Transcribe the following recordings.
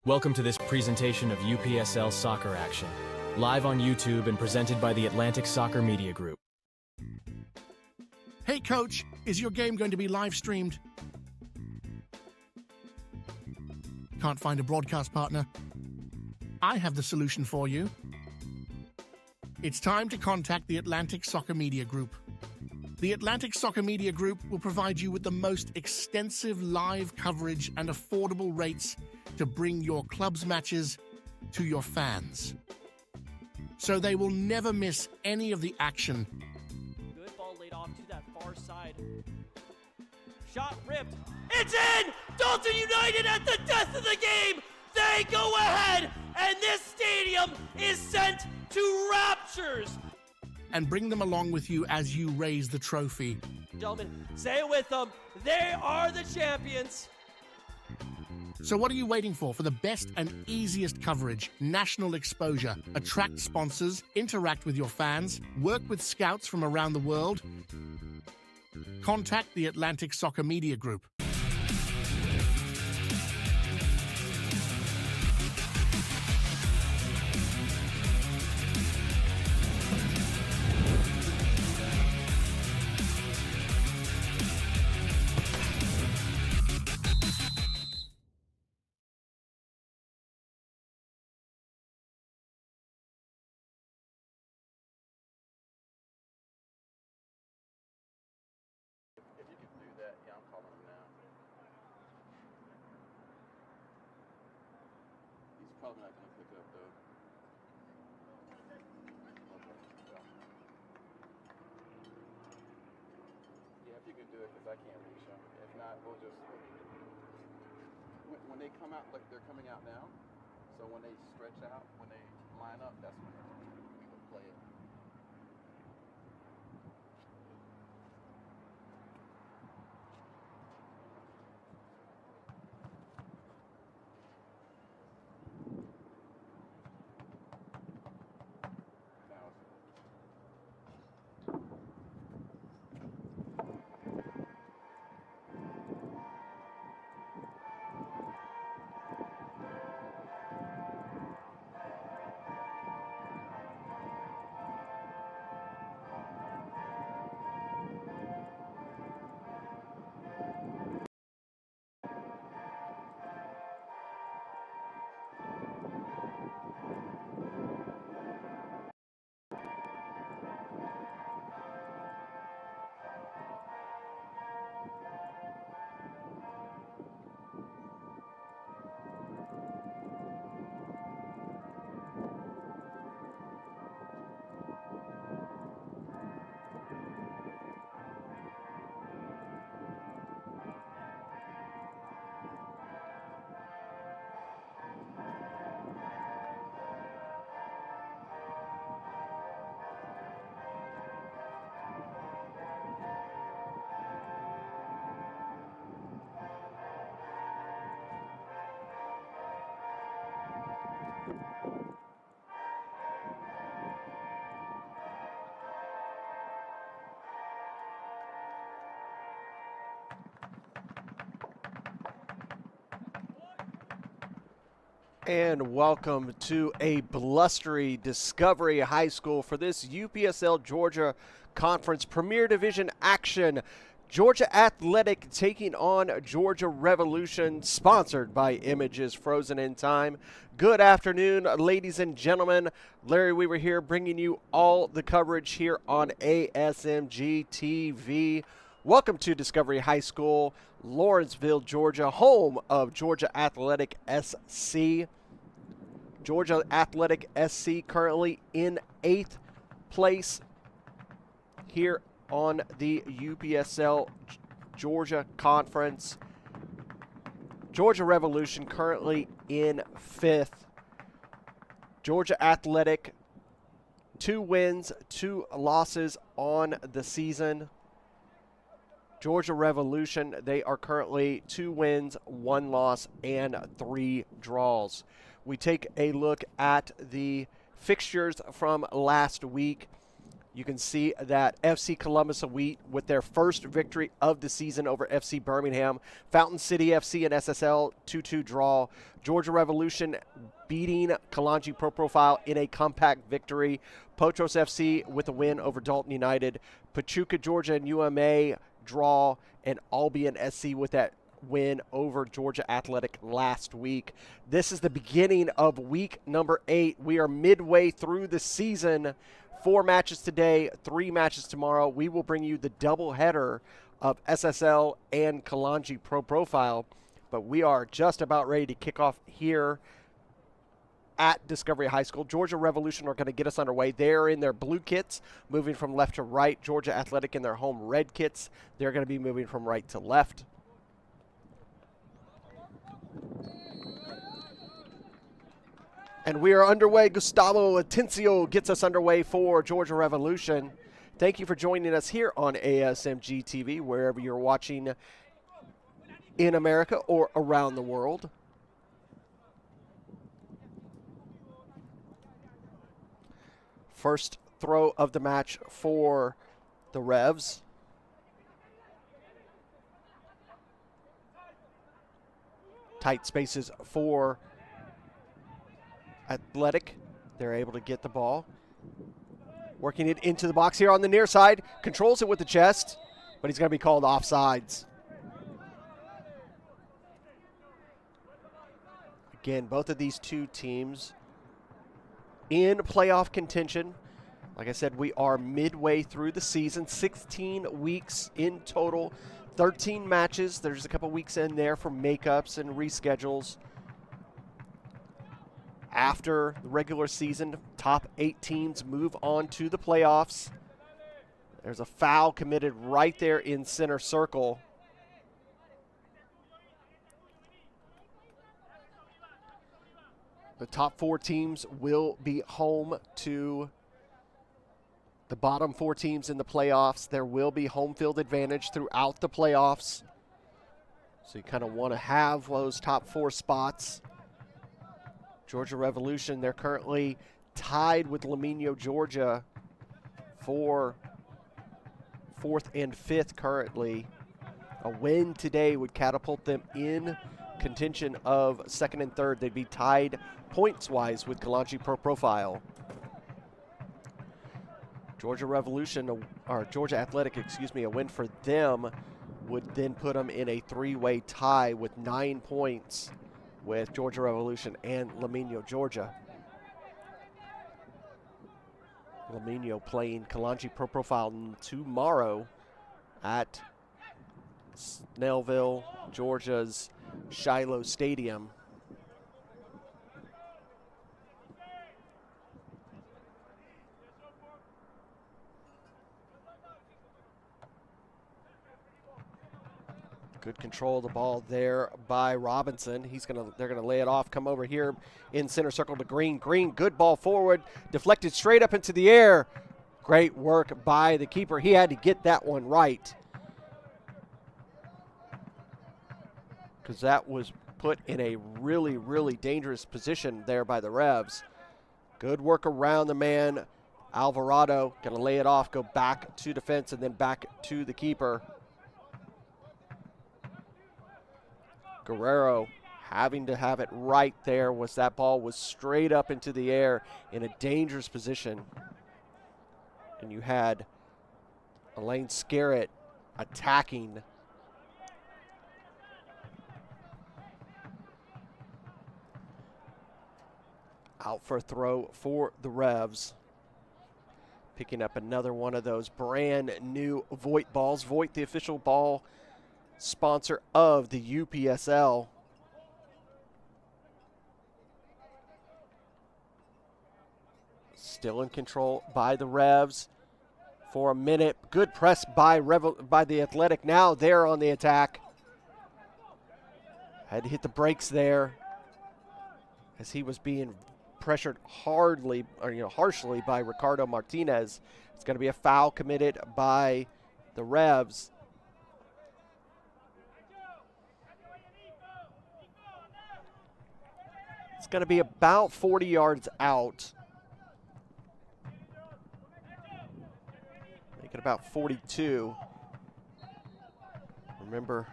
Welcome to this presentation of UPSL Soccer Action, live on YouTube and presented by the Atlantic Soccer Media Group. Hey coach, is your game going to be live streamed? Can't find a broadcast partner? I have the solution for you. It's time to contact the Atlantic Soccer Media Group. The Atlantic Soccer Media Group will provide you with the most extensive live coverage and affordable rates to bring your club's matches to your fans, so they will never miss any of the action. Good ball laid off to that far side. Shot ripped. It's in! Dalton United at the death of the game! They go ahead, and this stadium is sent to raptures. And bring them along with you as you raise the trophy. Gentlemen, say it with them. They are the champions. So what are you waiting for? For the best and easiest coverage, national exposure, attract sponsors, interact with your fans, work with scouts from around the world? Contact the Atlantic Soccer Media Group. Probably not going to pick it up though. Yeah, if you can do it, because I can't reach them. If not, we'll just when they come out, like they're coming out now. So when they stretch out, when they line up, that's when we will play it. And welcome to a blustery Discovery High School for this UPSL Georgia Conference Premier Division action. Georgia Athletic taking on Georgia Revolution, sponsored by Images Frozen in Time. Good afternoon, ladies and gentlemen. Larry Weaver here, bringing you all the coverage here on ASMG TV. Welcome to Discovery High School, Lawenceville, Georgia, home of Georgia Athletic SC. Georgia Athletic SC currently in 8th place here on the UPSL Georgia Conference. Georgia Revolution currently in 5th. Georgia Athletic, 2 wins, 2 losses on the season. Georgia Revolution, they are currently 2 wins, 1 loss, and 3 draws. We take a look at the fixtures from last week. You can see that FC Columbus Elite with their first victory of the season over FC Birmingham. Fountain City FC and SSL 2-2 draw. Georgia Revolution beating Kalanji Pro Profile in a compact victory. Potros FC with a win over Dalton United. Pachuca, Georgia and UMA draw. And Albion SC with that win over Georgia Athletic last week. This is the beginning of week number 8. We are midway through the season. 4 matches today, 3 matches tomorrow. We will bring you the doubleheader of SSL and Kalanji Pro Profile, but we are just about ready to kick off here at Discovery High School. Georgia Revolution are going to get us underway. They're in their blue kits, moving from left to right. Georgia Athletic in their home red kits. They're going to be moving from right to left. And we are underway. Gustavo Atencio gets us underway for Georgia Revolution. Thank you for joining us here on ASMG TV, wherever you're watching in America or around the world. First throw of the match for the Revs. Tight spaces for Athletic. They're able to get the ball. Working it into the box here on the near side. Controls it with the chest, but he's going to be called offsides. Again, both of these two teams in playoff contention. Like I said, we are midway through the season. 16 weeks in total. 13 matches. There's a couple weeks in there for makeups and reschedules. After the regular season, top 8 teams move on to the playoffs. There's a foul committed right there in center circle. The top 4 teams will be home to the bottom 4 teams in the playoffs. There will be home field advantage throughout the playoffs. So you kind of want to have those top 4 spots. Georgia Revolution, they're currently tied with Lawenceville, Georgia for 4th and 5th currently. A win today would catapult them in contention of 2nd and 3rd. They'd be tied points-wise with Kalanji Pro Profile. Georgia Revolution, or Georgia Athletic, excuse me, a win for them would then put them in a 3-way tie with 9 points with Georgia Revolution and Lawenceville, Georgia. Lawenceville playing Kalanji Pro Profile tomorrow at Snellville, Georgia's Shiloh Stadium. Good control of the ball there by Robinson. They're gonna lay it off, come over here in center circle to Green. Green, good ball forward, deflected straight up into the air. Great work by the keeper. He had to get that one right, because that was put in a really, really dangerous position there by the Revs. Good work around the man. Alvarado gonna lay it off, go back to defense, and then back to the keeper. Guerrero having to have it right there, was that ball was straight up into the air in a dangerous position. And you had Elaine Scarrett attacking. Out for a throw for the Revs. Picking up another one of those brand new Voight balls. Voight, the official ball sponsor of the UPSL. Still in control by the Revs for a minute. Good press by the Athletic. Now they're on the attack. Had to hit the brakes there as he was being pressured harshly by Ricardo Martinez. It's going to be a foul committed by the Revs. It's going to be about 40 yards out. Make it about 42. Remember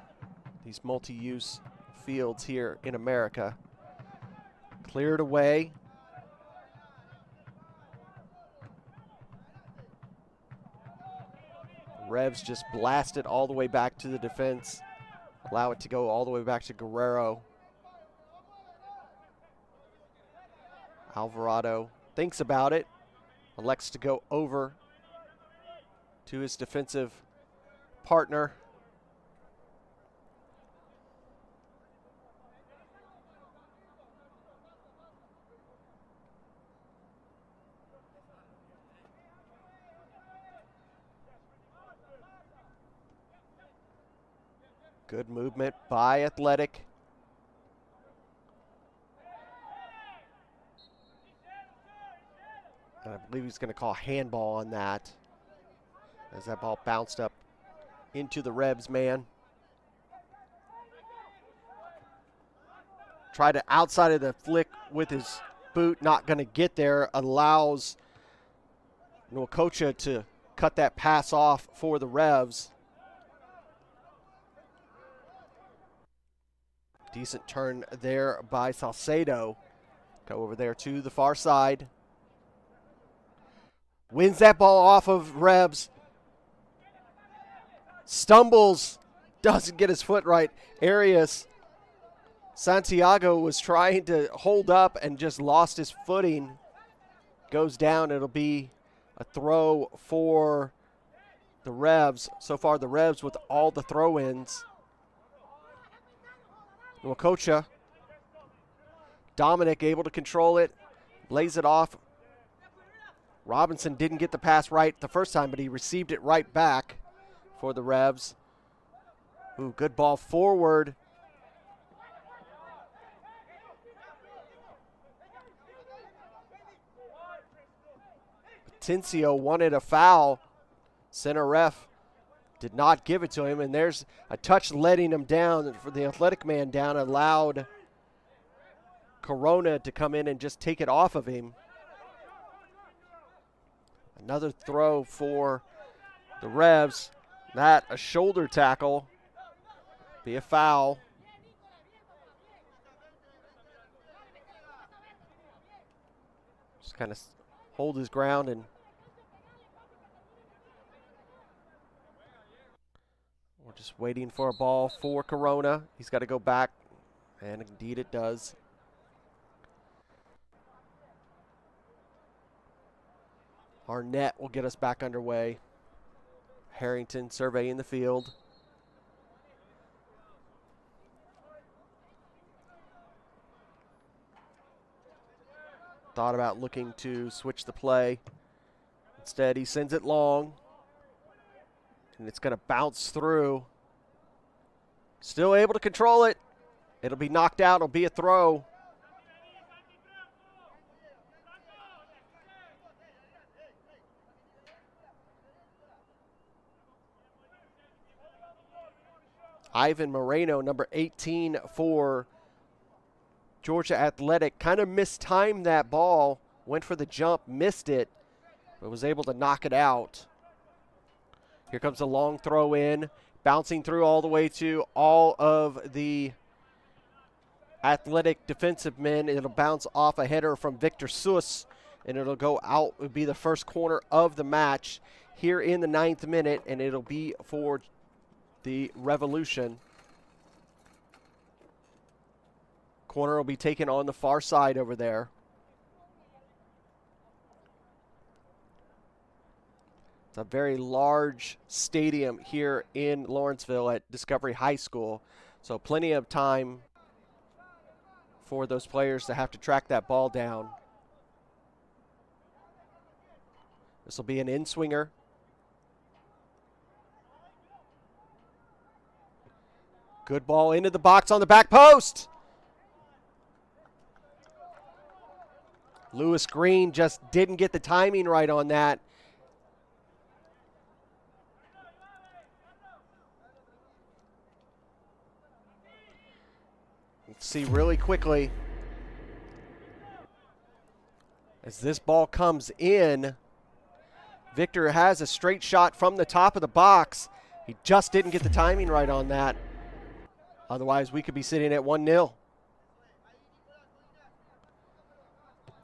these multi-use fields here in America. Cleared away. Revs just blast it all the way back to the defense. Allow it to go all the way back to Guerrero. Alvarado thinks about it. Elects to go over to his defensive partner. Good movement by Athletic. And I believe he's going to call handball on that, as that ball bounced up into the Revs man. Tried to outside of the flick with his boot, not going to get there. Allows Nwakocha to cut that pass off for the Revs. Decent turn there by Salcedo. Go over there to the far side. Wins that ball off of Revs. Stumbles. Doesn't get his foot right. Arias Santiago was trying to hold up and just lost his footing. Goes down. It'll be a throw for the Revs. So far the Revs with all the throw-ins. Nwakocha. Dominic able to control it. Lays it off. Robinson didn't get the pass right the first time, but he received it right back for the Revs. Ooh, good ball forward. Patencio wanted a foul. Center ref did not give it to him, and there's a touch letting him down. For the Athletic man down, allowed Corona to come in and just take it off of him. Another throw for the Revs. That a shoulder tackle. Be a foul. Just kind of hold his ground and we're just waiting for a ball for Corona. He's got to go back, and indeed it does. Arnett will get us back underway. Harrington surveying the field. Thought about looking to switch the play. Instead, he sends it long. And it's going to bounce through. Still able to control it. It'll be knocked out. It'll be a throw. Ivan Moreno, number 18 for Georgia Athletic, kind of mistimed that ball. Went for the jump, missed it, but was able to knock it out. Here comes a long throw in, bouncing through all the way to all of the Athletic defensive men. It'll bounce off a header from Victor Sus, and it'll go out. It'll be the first corner of the match here in the 9th minute, and it'll be for the Revolution. Corner will be taken on the far side over there. It's a very large stadium here in Lawenceville at Discovery High School, so plenty of time for those players to have to track that ball down. This will be an in-swinger. Good ball into the box on the back post. Lewis Green just didn't get the timing right on that. Let's see really quickly. As this ball comes in, Victor has a straight shot from the top of the box. He just didn't get the timing right on that. Otherwise, we could be sitting at 1-0.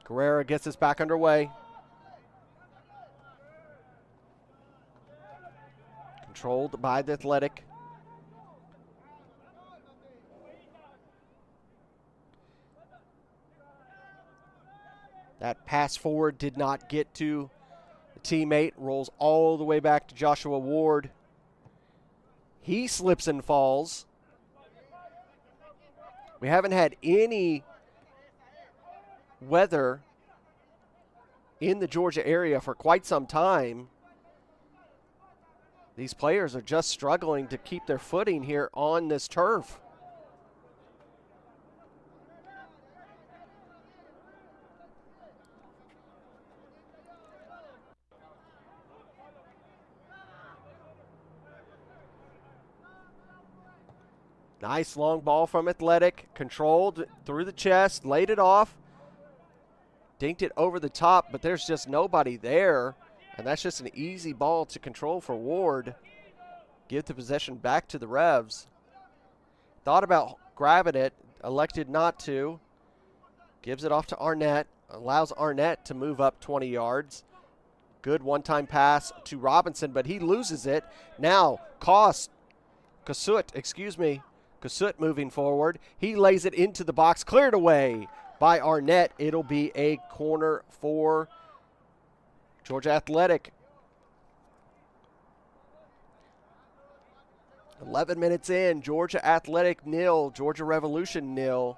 Guerrera gets us back underway. Controlled by the Athletic. That pass forward did not get to the teammate. Rolls all the way back to Joshua Ward. He slips and falls. We haven't had any weather in the Georgia area for quite some time. These players are just struggling to keep their footing here on this turf. Nice long ball from Athletic, controlled through the chest, laid it off, dinked it over the top, but there's just nobody there, and that's just an easy ball to control for Ward. Give the possession back to the Revs. Thought about grabbing it, elected not to. Gives it off to Arnett, allows Arnett to move up 20 yards. Good one-time pass to Robinson, but he loses it. Now, Kasut moving forward. He lays it into the box, cleared away by Arnett. It'll be a corner for Georgia Athletic. 11 minutes in, Georgia Athletic 0, Georgia Revolution 0,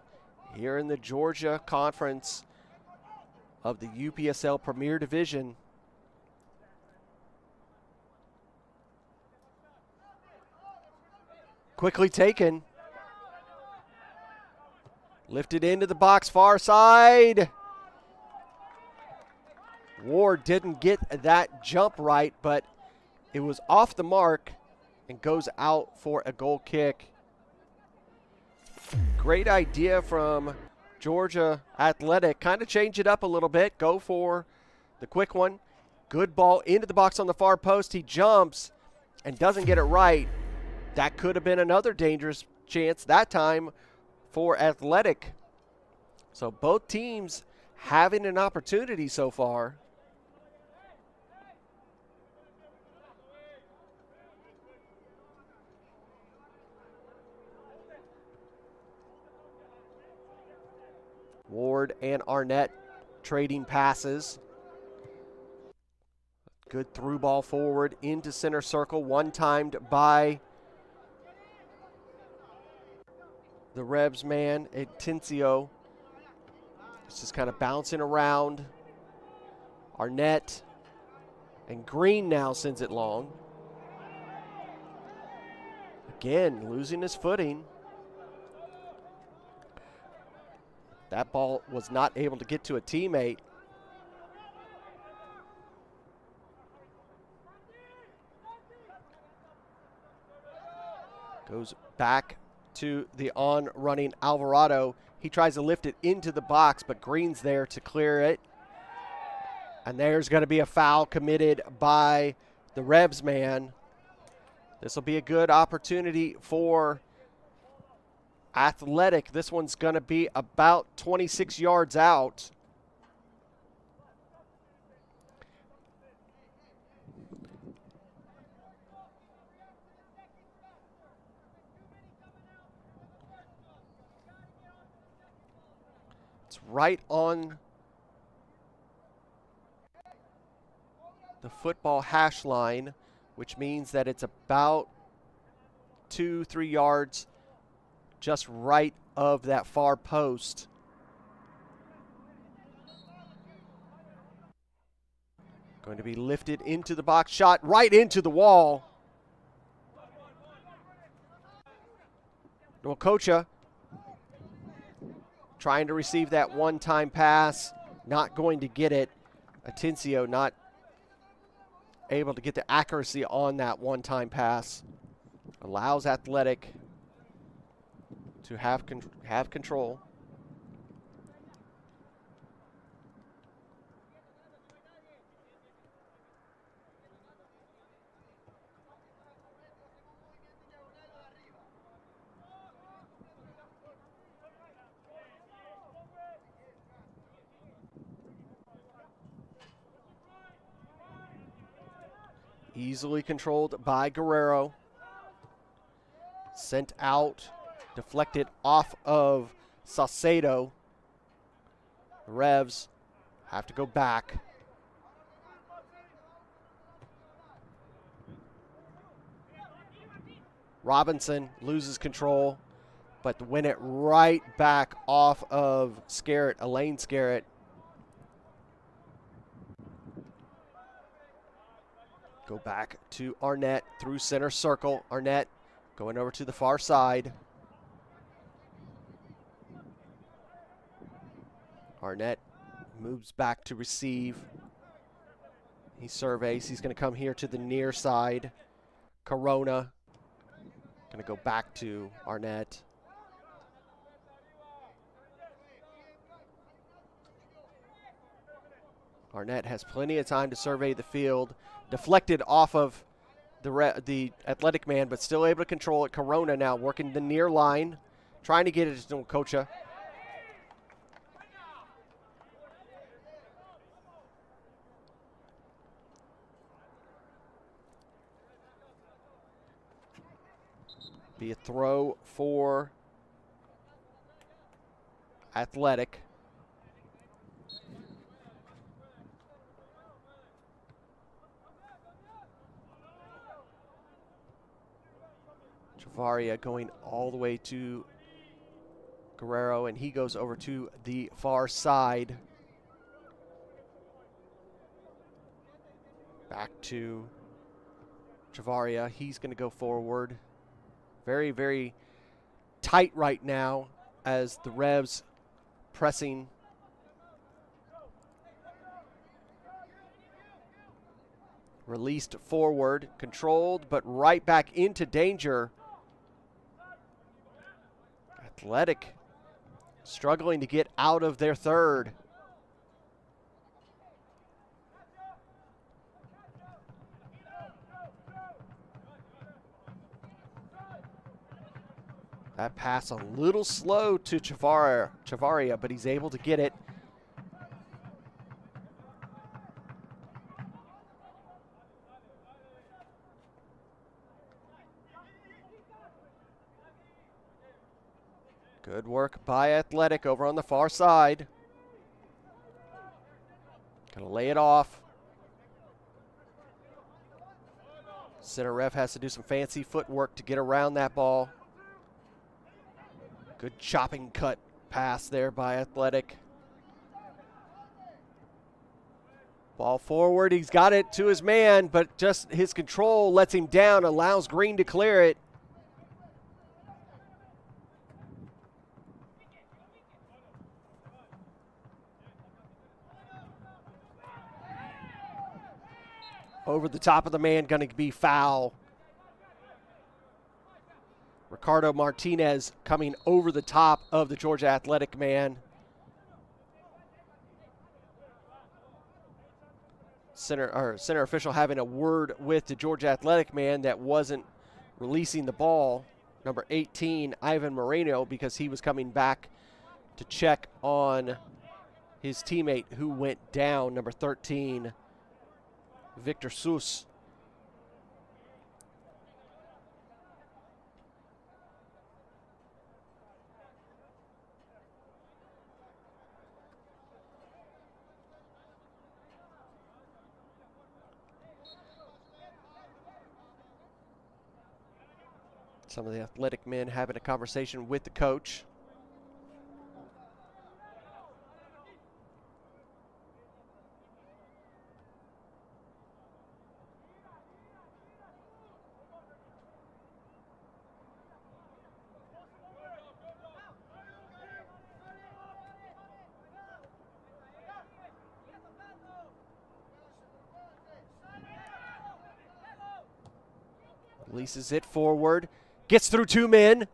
here in the Georgia Conference of the UPSL Premier Division. Quickly taken. Lifted into the box, far side. Ward didn't get that jump right, but it was off the mark and goes out for a goal kick. Great idea from Georgia Athletic. Kind of change it up a little bit. Go for the quick one. Good ball into the box on the far post. He jumps and doesn't get it right. That could have been another dangerous chance that time for Athletic. So both teams having an opportunity so far. Ward and Arnett trading passes. Good through ball forward into center circle, one-timed by the Rebs man, Atencio. It's just kind of bouncing around. Arnett and Green now sends it long. Again, losing his footing. That ball was not able to get to a teammate. Goes back to the on-running Alvarado. He tries to lift it into the box, but Green's there to clear it. And there's going to be a foul committed by the Rebs man. This will be a good opportunity for Athletic. This one's going to be about 26 yards out. It's right on the football hash line, which means that it's about 2-3 yards just right of that far post. Going to be lifted into the box, shot right into the wall. Nwakocha trying to receive that one-time pass, not going to get it. Atencio not able to get the accuracy on that one-time pass. Allows Athletic to have control. Easily controlled by Guerrero. Sent out, deflected off of Saucedo. The Revs have to go back. Robinson loses control, but win it right back off of Scarrett, Elaine Scarrett. Go back to Arnett through center circle. Arnett going over to the far side. Arnett moves back to receive. He surveys. He's going to come here to the near side. Corona going to go back to Arnett. Arnett has plenty of time to survey the field. Deflected off of the athletic man, but still able to control it. Corona now working the near line, trying to get it to Okocha. Be a throw for Athletic. Javaria going all the way to Guerrero, and he goes over to the far side. Back to Javaria. He's going to go forward. Very, very tight right now as the Revs pressing. Released forward, controlled, but right back into danger. Athletic struggling to get out of their third. That pass a little slow to Chavaria, but he's able to get it. Good work by Athletic over on the far side. Gonna lay it off. Center ref has to do some fancy footwork to get around that ball. Good chopping cut pass there by Athletic. Ball forward, he's got it to his man, but just his control lets him down, allows Green to clear it. Over the top of the man, going to be foul. Ricardo Martinez coming over the top of the Georgia Athletic man. Center official having a word with the Georgia Athletic man that wasn't releasing the ball. Number 18, Ivan Moreno, because he was coming back to check on his teammate who went down, number 13, Victor Sus. Some of the Athletic men having a conversation with the coach. Releases it forward. Gets through two men.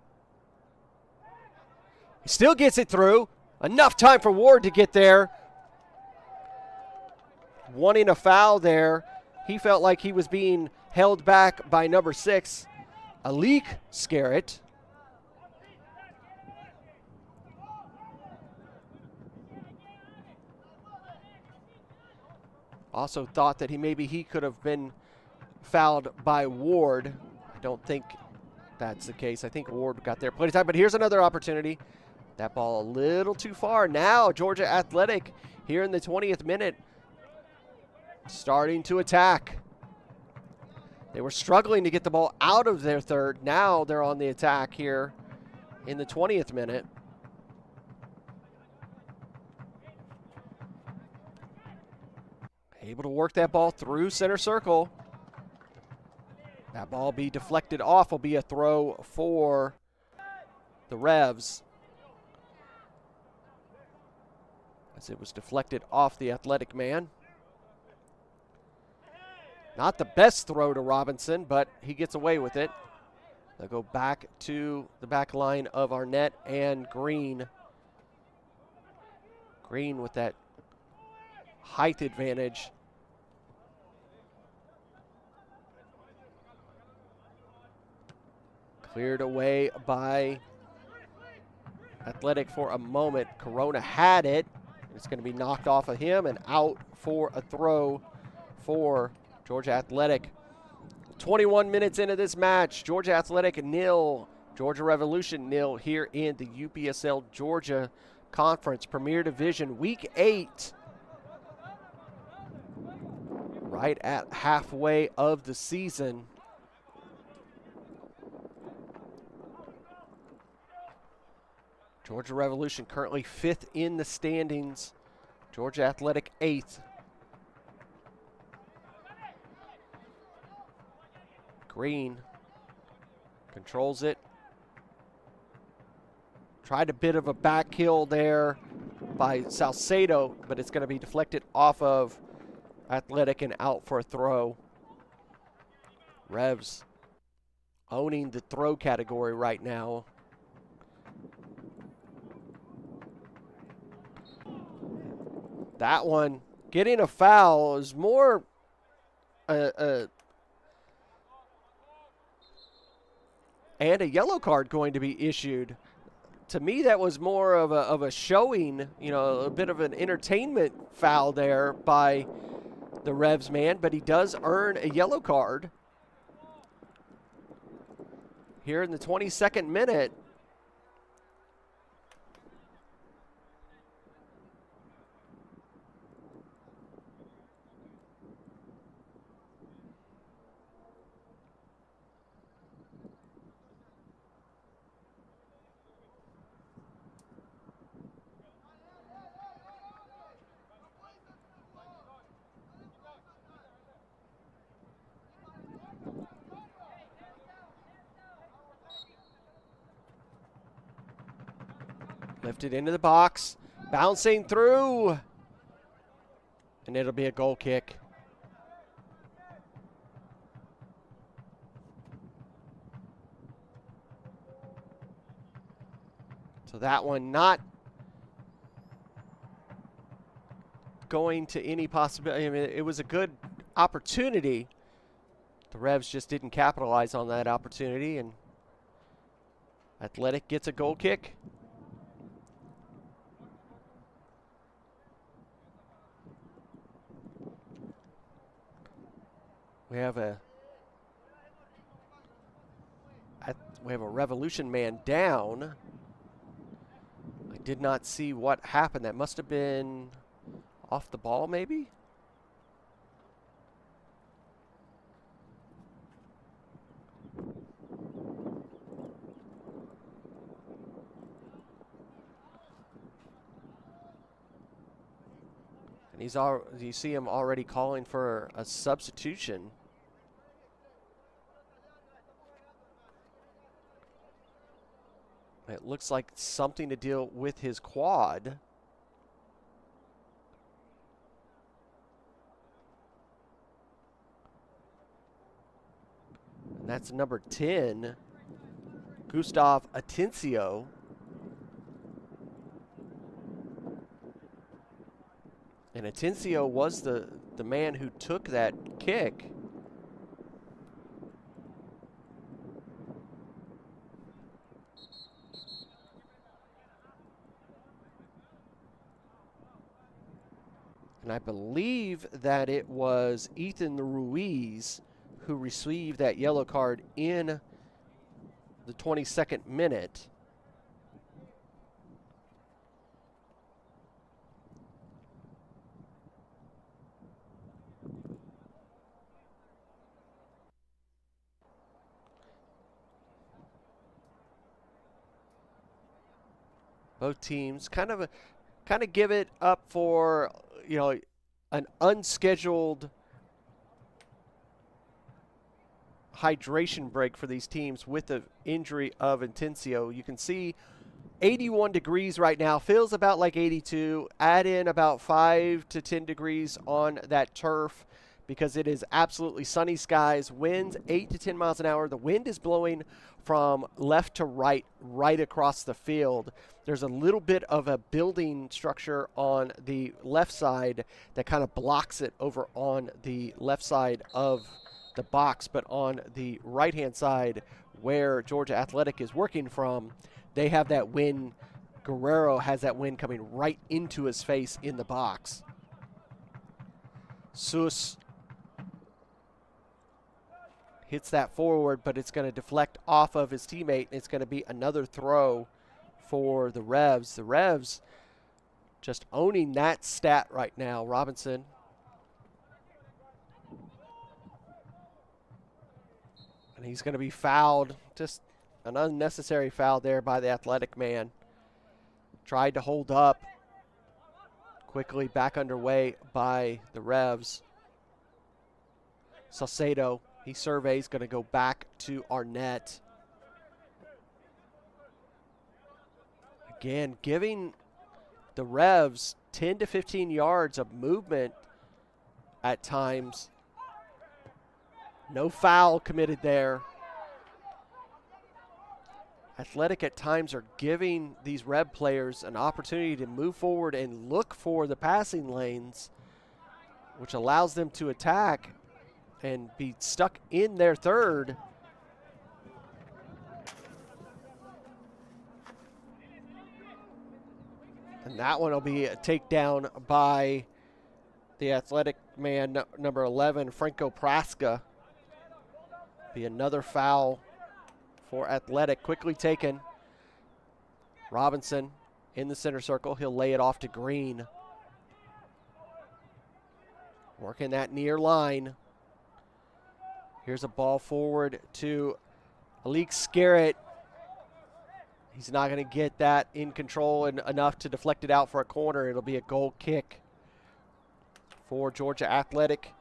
He still gets it through. Enough time for Ward to get there. Wanting a foul there. He felt like he was being held back by number 6, Alik Scarrett. Also thought that maybe he could have been fouled by Ward. I don't think that's the case. I think Ward got there plenty of time, but here's another opportunity. That ball a little too far. Now Georgia Athletic here in the 20th minute starting to attack. They were struggling to get the ball out of their third. Now they're on the attack here in the 20th minute. Able to work that ball through center circle. That ball be deflected off, will be a throw for the Revs. As it was deflected off the Athletic man. Not the best throw to Robinson, but he gets away with it. They'll go back to the back line of Arnett and Green. Green with that height advantage. Cleared away by Athletic for a moment. Corona had it. It's going to be knocked off of him and out for a throw for Georgia Athletic. 21 minutes into this match, Georgia Athletic 0, Georgia Revolution 0 here in the UPSL Georgia Conference Premier Division Week 8. Right at halfway of the season. Georgia Revolution currently 5th in the standings. Georgia Athletic 8th. Green controls it. Tried a bit of a back heel there by Salcedo, but it's going to be deflected off of Athletic and out for a throw. Revs owning the throw category right now. That one, getting a foul is more and a yellow card going to be issued. To me, that was more of a showing, a bit of an entertainment foul there by the Revs man, but he does earn a yellow card here in the 22nd minute. Lifted into the box, bouncing through, and it'll be a goal kick. So that one not going to any possibility. I mean, it was a good opportunity. The Revs just didn't capitalize on that opportunity, and Athletic gets a goal kick. We have a Revolution man down. I did not see what happened. That must have been off the ball, maybe? And you see him already calling for a substitution. It looks like something to deal with his quad. And that's number 10, Gustav Atencio. And Atencio was the man who took that kick. And I believe that it was Ethan Ruiz who received that yellow card in the 22nd minute. Both teams kind of give it up for, you know, an unscheduled hydration break for these teams with the injury of Intencio. You can see 81 degrees right now, feels about like 82. Add in about 5 to 10 degrees on that turf because it is absolutely sunny skies. Winds 8 to 10 miles an hour. The wind is blowing from left to right across the field. There's a little bit of a building structure on the left side that kind of blocks it over on the left side of the box, but on the right-hand side where Georgia Athletic is working from, they have that wind. Guerrero has that wind coming right into his face in the box. Sus hits that forward, but it's going to deflect off of his teammate. It's going to be another throw for the Revs. The Revs just owning that stat right now. Robinson. And he's going to be fouled. Just an unnecessary foul there by the Athletic man. Tried to hold up. Quickly back underway by the Revs. Salcedo, he surveys, going to go back to Arnett. Again, giving the Revs 10 to 15 yards of movement at times. No foul committed there. Athletic at times are giving these Rev players an opportunity to move forward and look for the passing lanes, which allows them to attack and be stuck in their third. And that one will be a takedown by the Athletic man, number 11, Franco Praska. Be another foul for Athletic. Quickly taken. Robinson in the center circle. He'll lay it off to Green. Working that near line. Here's a ball forward to Alik Scarrett. He's not going to get that in control and enough to deflect it out for a corner. It'll be a goal kick for Georgia Athletic.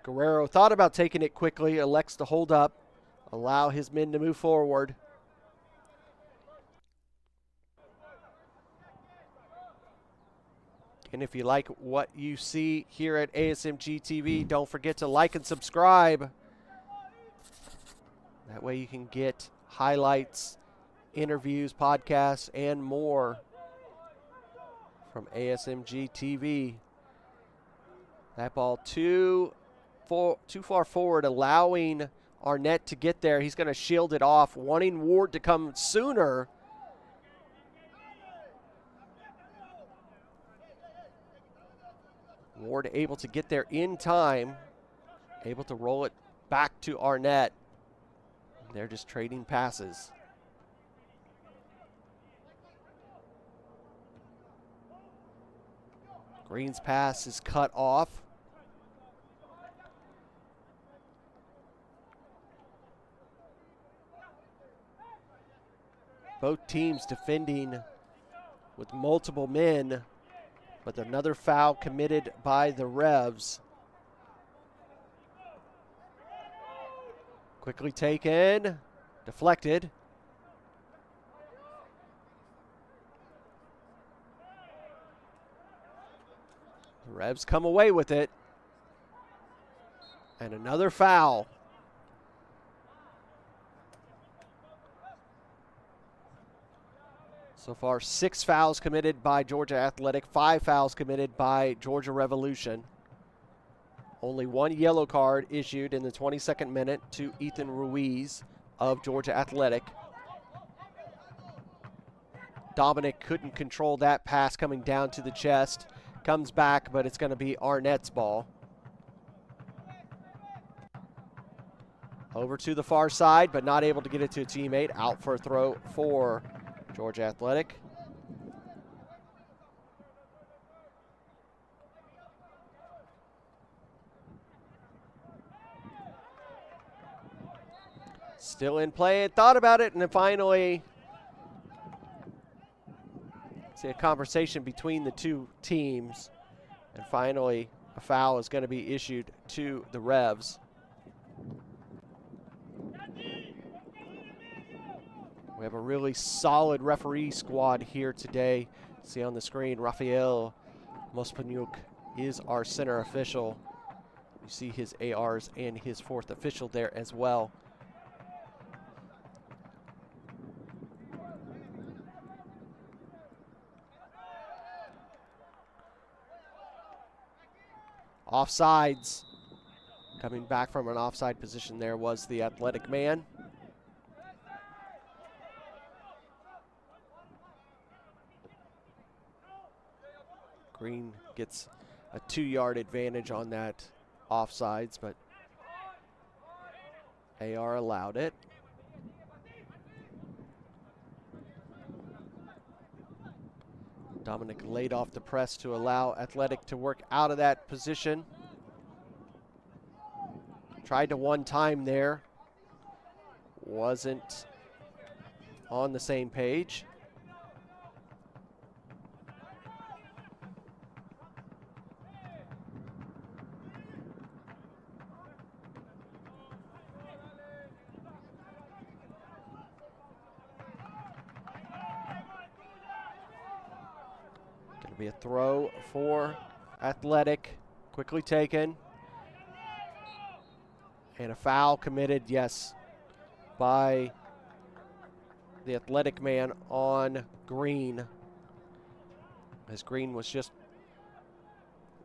Guerrero thought about taking it quickly, elects to hold up, allow his men to move forward. And if you like what you see here at ASMG TV, don't forget to like and subscribe. That way you can get highlights, interviews, podcasts, and more from ASMG TV. That ball too far forward, allowing Arnett to get there. He's going to shield it off, wanting Ward to come sooner. Ward able to get there in time, able to roll it back to Arnett. They're just trading passes. Green's pass is cut off. Both teams defending with multiple men, but another foul committed by the Revs. Quickly taken, deflected. The Revs come away with it. And another foul. So far, 6 fouls committed by Georgia Athletic, 5 fouls committed by Georgia Revolution. Only 1 yellow card issued in the 22nd minute to Ethan Ruiz of Georgia Athletic. Dominic couldn't control that pass coming down to the chest. Comes back, but it's going to be Arnett's ball. Over to the far side, but not able to get it to a teammate. Out for a throw for Georgia Athletic. Still in play, and thought about it, and then finally see a conversation between the two teams, and finally a foul is going to be issued to the Revs. We have a really solid referee squad here today. See on the screen, Rafael Mospanyuk is our center official. You see his ARs and his fourth official there as well. Offsides. Coming back from an offside position there was the athletic man. Green gets a 2-yard advantage on that offsides, but AR allowed it. Dominic laid off the press to allow Athletic to work out of that position. Tried to one time there. Wasn't on the same page. Be a throw for Athletic, quickly taken. And a foul committed, yes, by the Athletic man on Green. As Green was just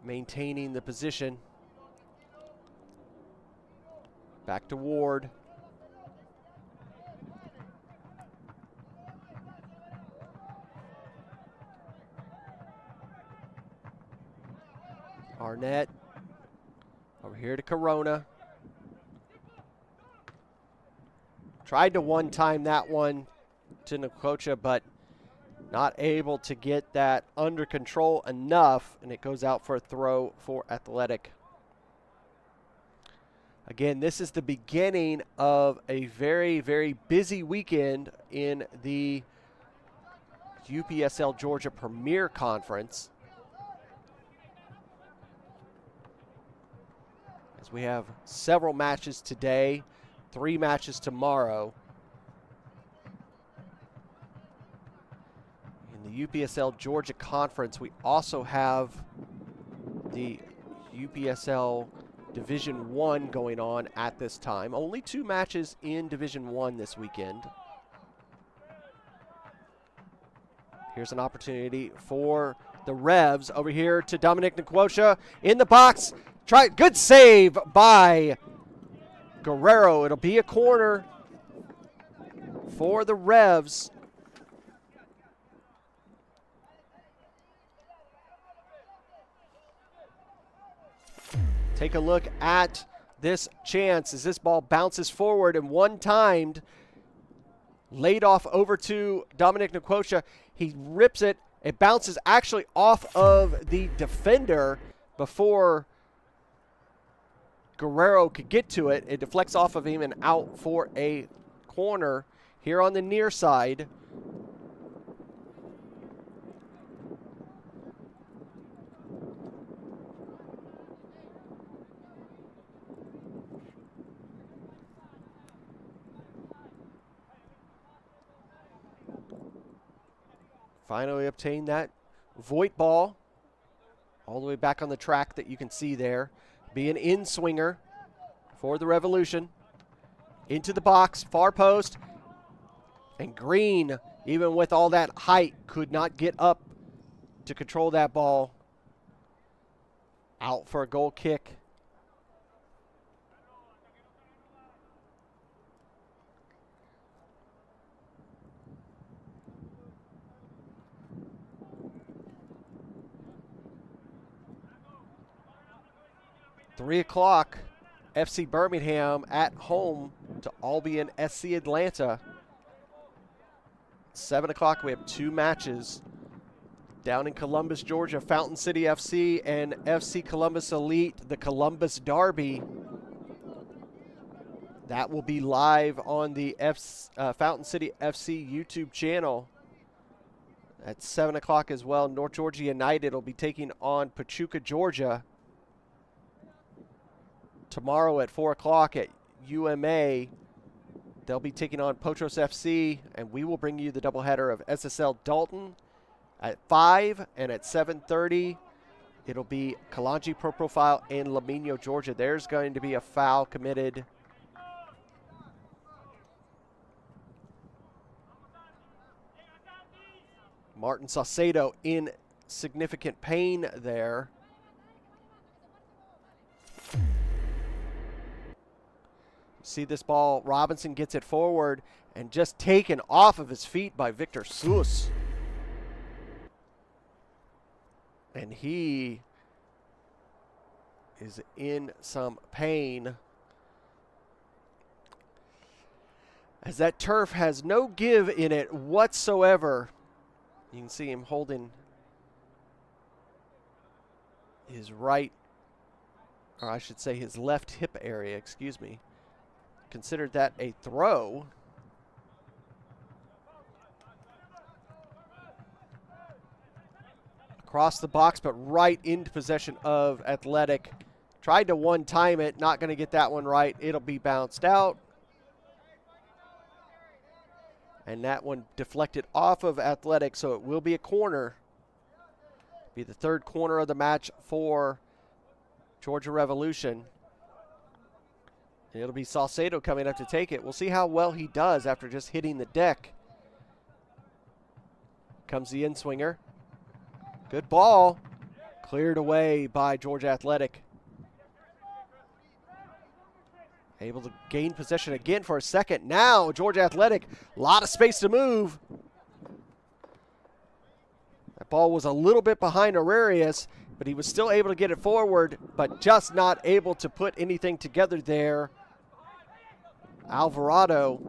maintaining the position. Back to Ward. Arnett over here to Corona. Tried to one-time that one to Nkocha, but not able to get that under control enough, and it goes out for a throw for Athletic. Again, this is the beginning of a very, very busy weekend in the UPSL Georgia Premier Conference. As we have several matches today, 3 matches tomorrow. In the UPSL Georgia Conference, we also have the UPSL Division 1 going on at this time. Only 2 matches in Division 1 this weekend. Here's an opportunity for the Revs over here to Dominic Nkocha in the box. Good save by Guerrero. It'll be a corner for the Revs. Take a look at this chance as this ball bounces forward and one-timed. Laid off over to Dominic Nkocha. He rips it. It bounces actually off of the defender before Guerrero could get to it. It deflects off of him and out for a corner here on the near side. Finally obtained that Voigt ball all the way back on the track that you can see there. Be an in-swinger for the Revolution. Into the box, far post. And Green, even with all that height, could not get up to control that ball. Out for a goal kick. .3 o'clock, FC Birmingham at home to Albion SC Atlanta. 7 o'clock, we have 2 matches down in Columbus, Georgia. Fountain City FC and FC Columbus Elite, the Columbus Derby. That will be live on the Fountain City FC YouTube channel at 7 o'clock as well. North Georgia United will be taking on Pachuca, Georgia. Tomorrow at 4 o'clock at UMA, they'll be taking on Potros FC, and we will bring you the doubleheader of SSL Dalton at 5, and at 7:30, it'll be Kalanji Pro Profile in Lamino, Georgia. There's going to be a foul committed. Martin Saucedo in significant pain there. See this ball, Robinson gets it forward and just taken off of his feet by Victor Sus. And he is in some pain, as that turf has no give in it whatsoever. You can see him holding his right, or I should say his left hip area, excuse me. Considered that a throw. Across the box, but right into possession of Athletic. Tried to one-time it, not going to get that one right. It'll be bounced out. And that one deflected off of Athletic, so it will be a corner. Be the 3rd corner of the match for Georgia Revolution. And it'll be Saucedo coming up to take it. We'll see how well he does after just hitting the deck. Comes the in-swinger. Good ball. Cleared away by Georgia Athletic. Able to gain possession again for a second. Now, Georgia Athletic, a lot of space to move. That ball was a little bit behind Aurelius, but he was still able to get it forward, but just not able to put anything together there. Alvarado.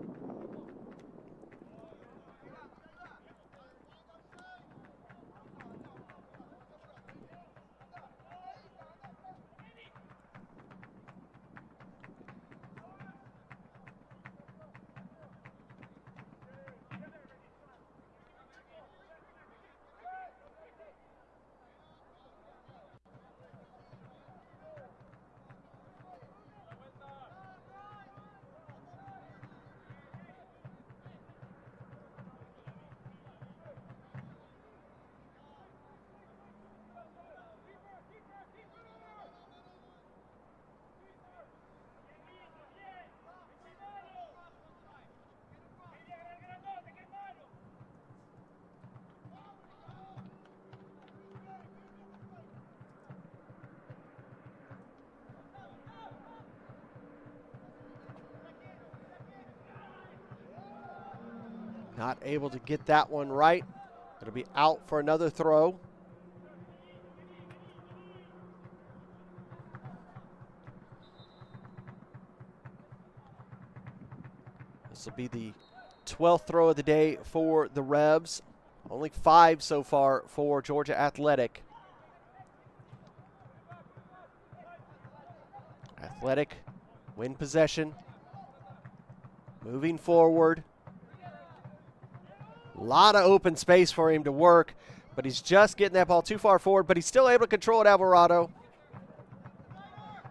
Not able to get that one right. It'll be out for another throw. This will be the 12th throw of the day for the Rebs. Only 5 so far for Georgia Athletic. Athletic win possession. Moving forward. A lot of open space for him to work, but he's just getting that ball too far forward, but he's still able to control it, Alvarado.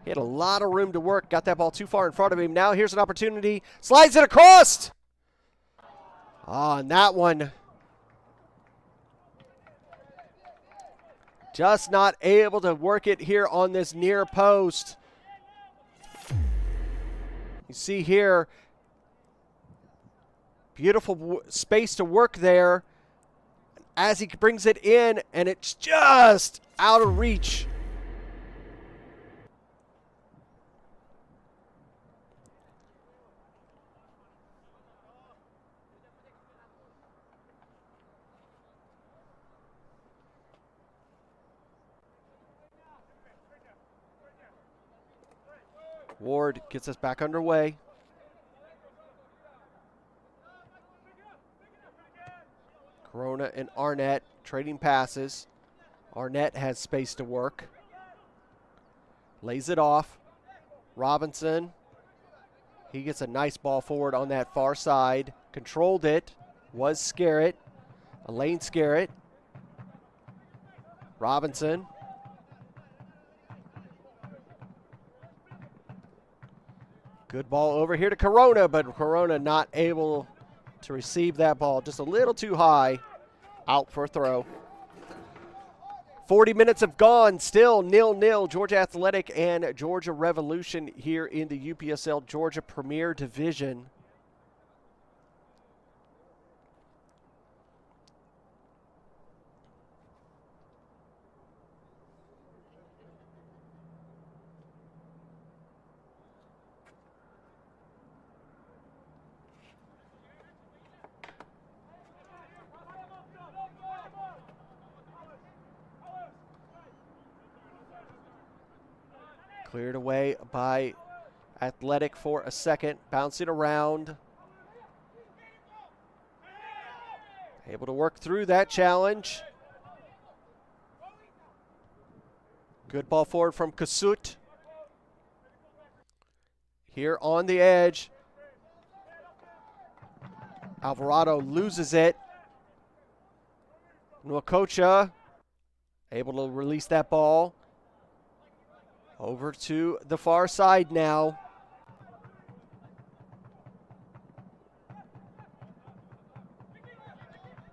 He had a lot of room to work, got that ball too far in front of him. Now here's an opportunity, slides it across. And that one, just not able to work it here on this near post. You see here, beautiful space to work there as he brings it in, and it's just out of reach. Ward gets us back underway. Corona and Arnett trading passes. Arnett has space to work. Lays it off. Robinson. He gets a nice ball forward on that far side. Controlled it. Was Scarrett. Elaine Scarrett. Robinson. Good ball over here to Corona, but Corona not able to receive that ball. Just a little too high. Out for a throw. 40 minutes have gone, still 0-0. Georgia Athletic and Georgia Revolution here in the UPSL Georgia Premier Division. Cleared away by Athletic for a second. Bouncing around. Able to work through that challenge. Good ball forward from Kasut. Here on the edge. Alvarado loses it. Nwakocha able to release that ball. Over to the far side now.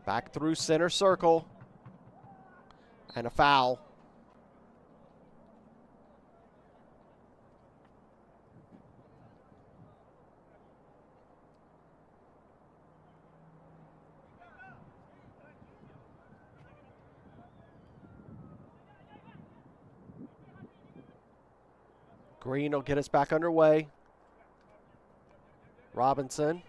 Back through center circle. And a foul. Green will get us back underway. Robinson.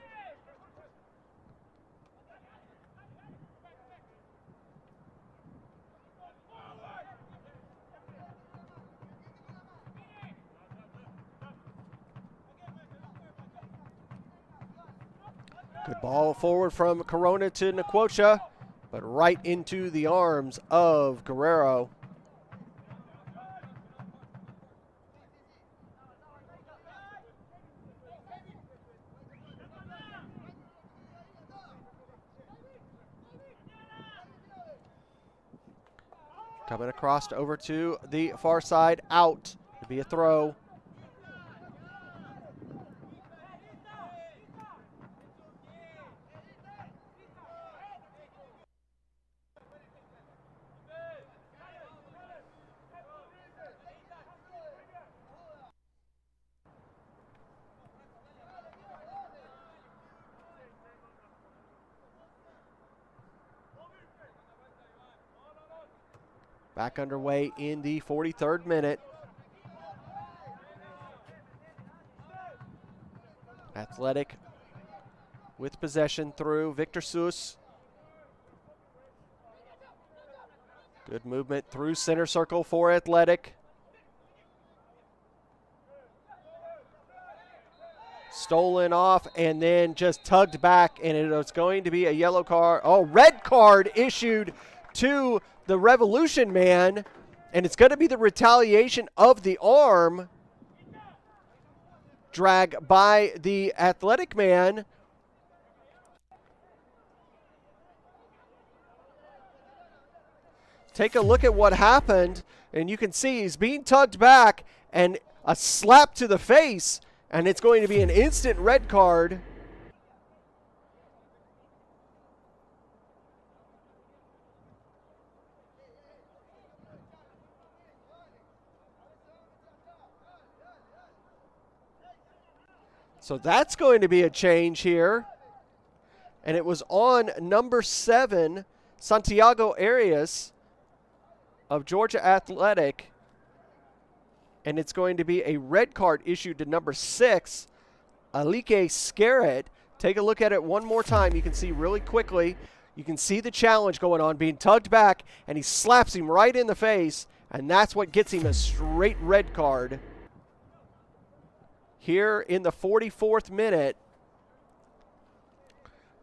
Good ball forward from Corona to Nwakocha, but right into the arms of Guerrero. Coming across over to the far side, out. It'll be a throw. Back underway in the 43rd minute. Athletic with possession through Victor Seuss. Good movement through center circle for Athletic. Stolen off and then just tugged back, and it was going to be a yellow card. Oh, red card issued to the Revolution man, and it's going to be the retaliation of the arm drag by the Athletic man. Take a look at what happened, and you can see he's being tugged back and a slap to the face, and it's going to be an instant red card. So that's going to be a change here. And it was on number 7, Santiago Arias of Georgia Athletic. And it's going to be a red card issued to number 6, Alike Scarrett. Take a look at it one more time. You can see really quickly. You can see the challenge going on, being tugged back, and he slaps him right in the face. And that's what gets him a straight red card. Here in the 44th minute,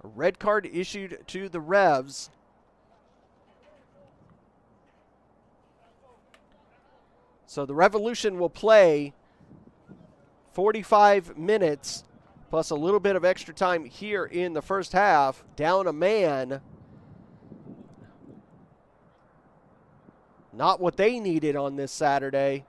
a red card issued to the Revs. So the Revolution will play 45 minutes plus a little bit of extra time here in the first half, down a man. Not what they needed on this Saturday.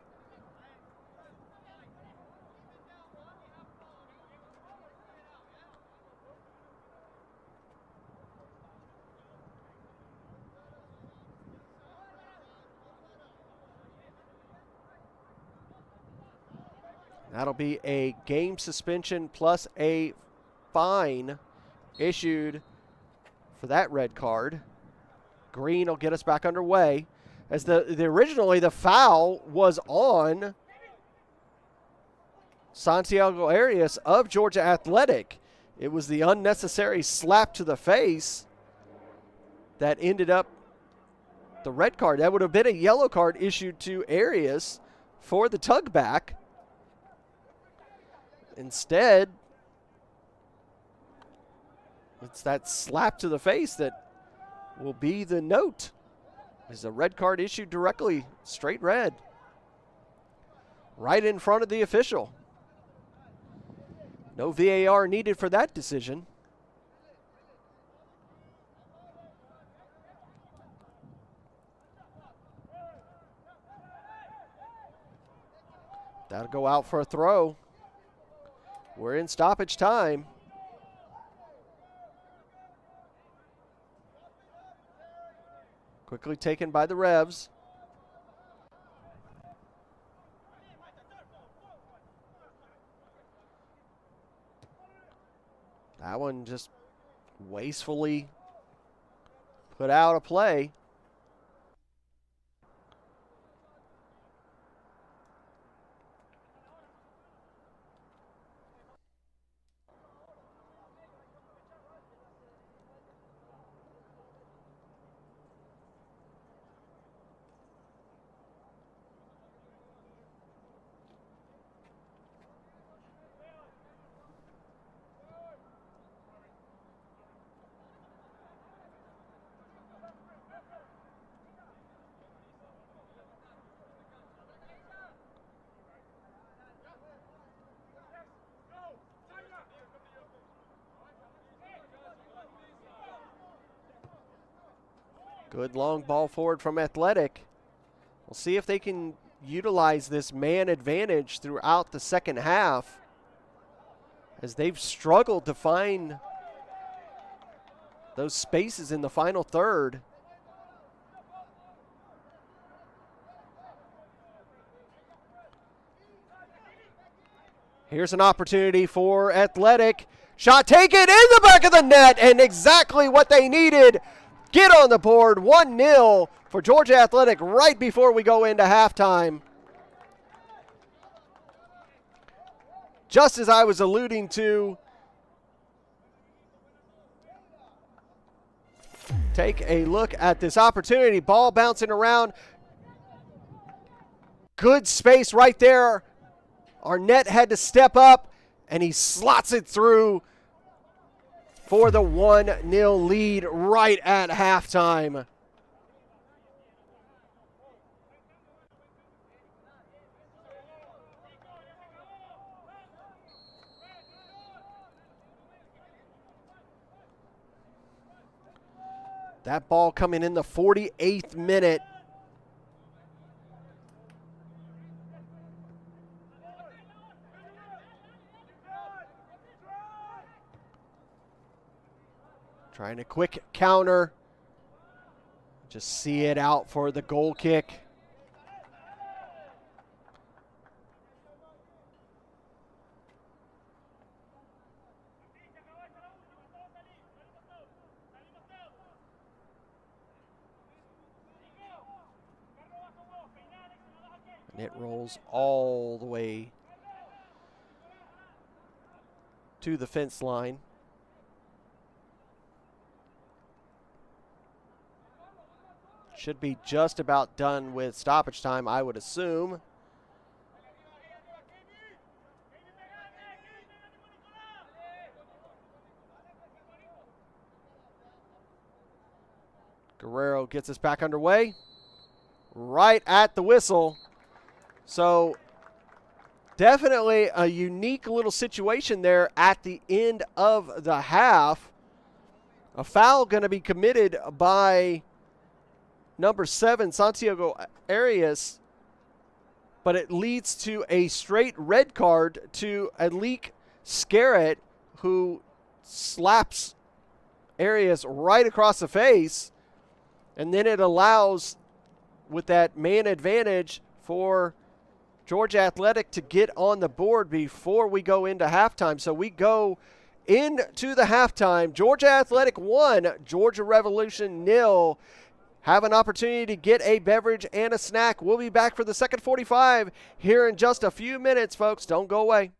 That'll be a game suspension plus a fine issued for that red card. Green will get us back underway. As originally the foul was on Santiago Arias of Georgia Athletic. It was the unnecessary slap to the face that ended up the red card. That would have been a yellow card issued to Arias for the tug back. Instead, it's that slap to the face that will be the note. There's a red card issued directly, straight red, right in front of the official. No VAR needed for that decision. That'll go out for a throw. We're in stoppage time. Quickly taken by the Revs. That one just wastefully put out of play. Good long ball forward from Athletic. We'll see if they can utilize this man advantage throughout the second half, as they've struggled to find those spaces in the final third. Here's an opportunity for Athletic. Shot taken in the back of the net, and exactly what they needed. Get on the board, 1-0 for Georgia Athletic right before we go into halftime. Just as I was alluding to, take a look at this opportunity. Ball bouncing around. Good space right there. Arnett had to step up, and he slots it through for the 1-0 lead right at halftime. That ball coming in the 48th minute. Trying a quick counter. Just see it out for the goal kick. And it rolls all the way to the fence line. Should be just about done with stoppage time, I would assume. Guerrero gets us back underway. Right at the whistle. So definitely a unique little situation there at the end of the half. A foul going to be committed by number 7, Santiago Arias, but it leads to a straight red card to Alik Scarrett, who slaps Arias right across the face, and then it allows, with that man advantage, for Georgia Athletic to get on the board before we go into halftime. So we go into the halftime. Georgia Athletic 1, Georgia Revolution 0. Have an opportunity to get a beverage and a snack. We'll be back for the second 45 here in just a few minutes, folks. Don't go away.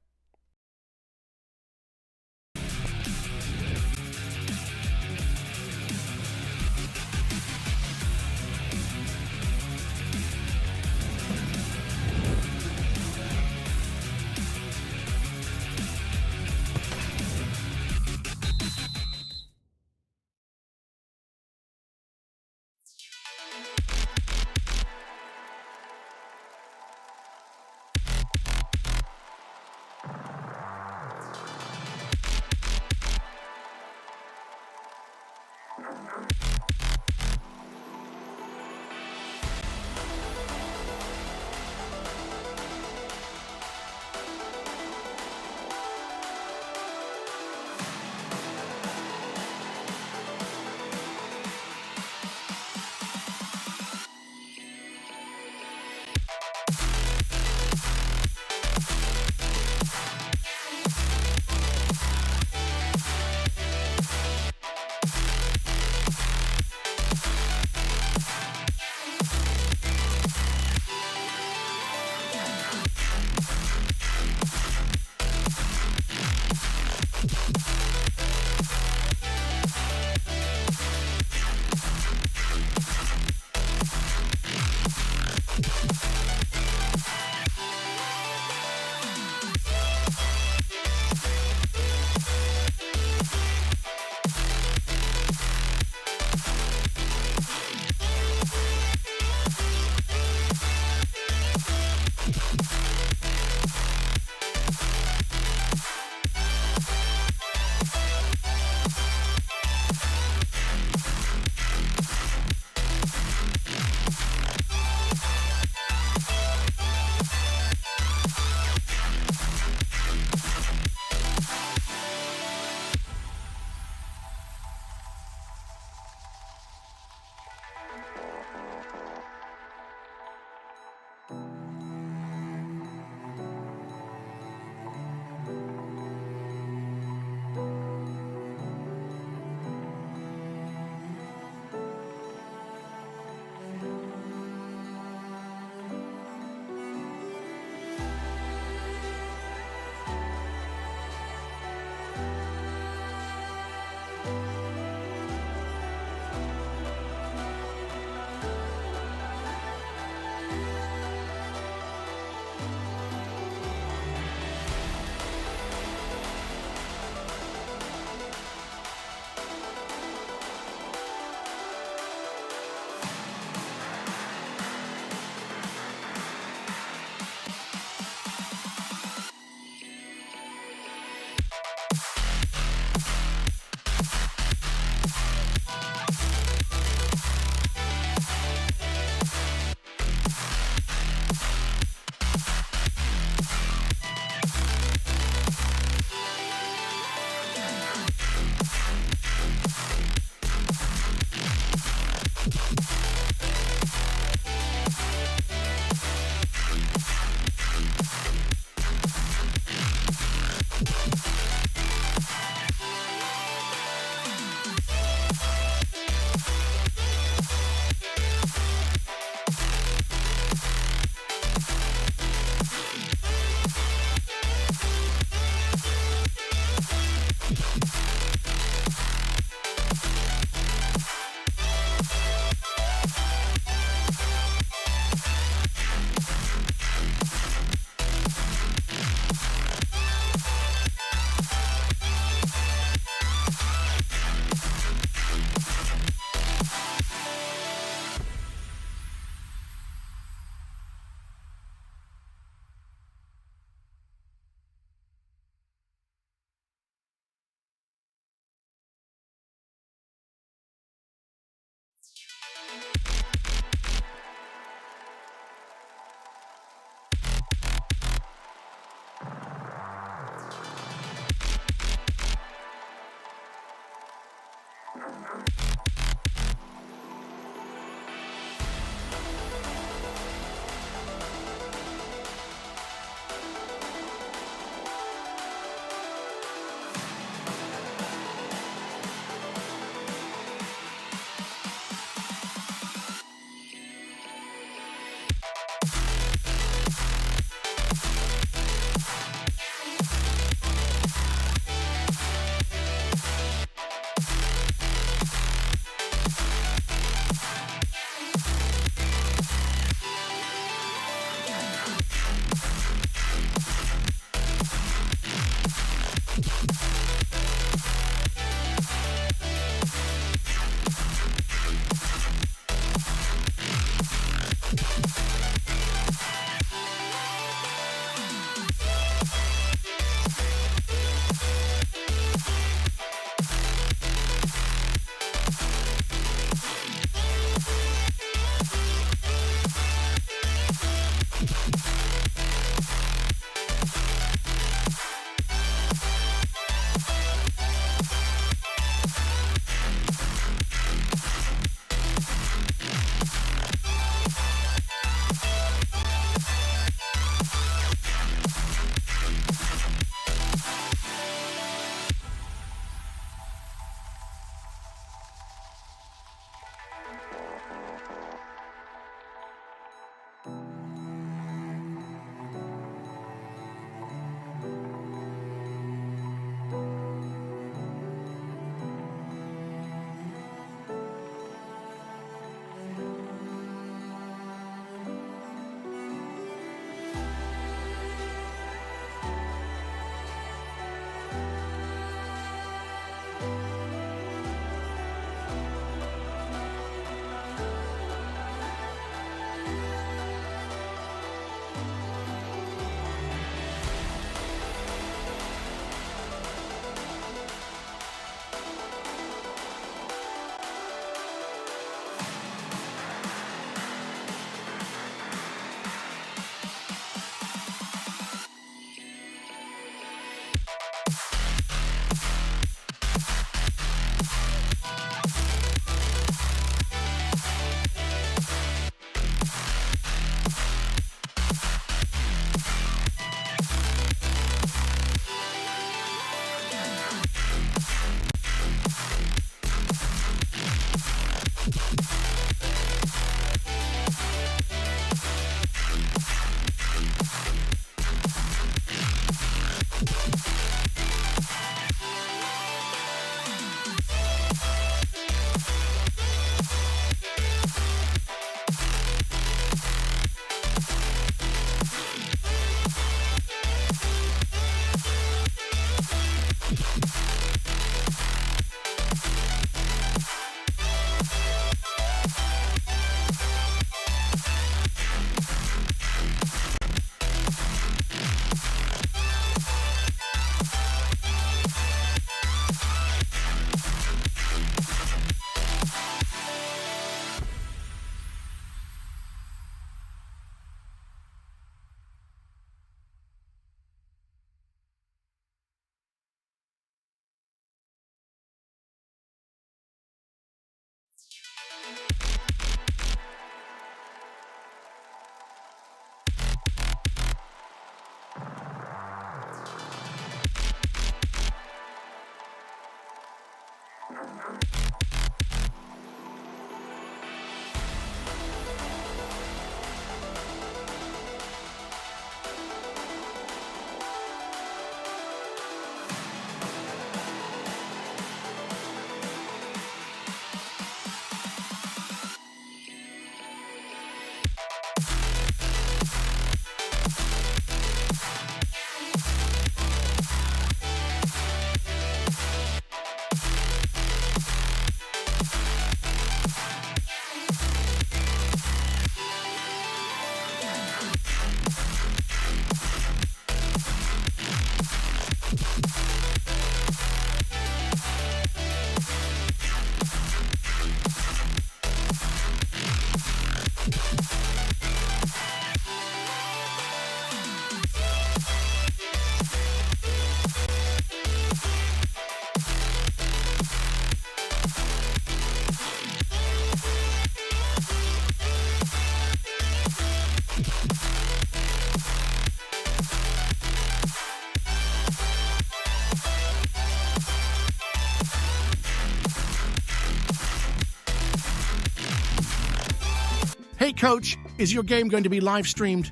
Hey coach, is your game going to be live streamed?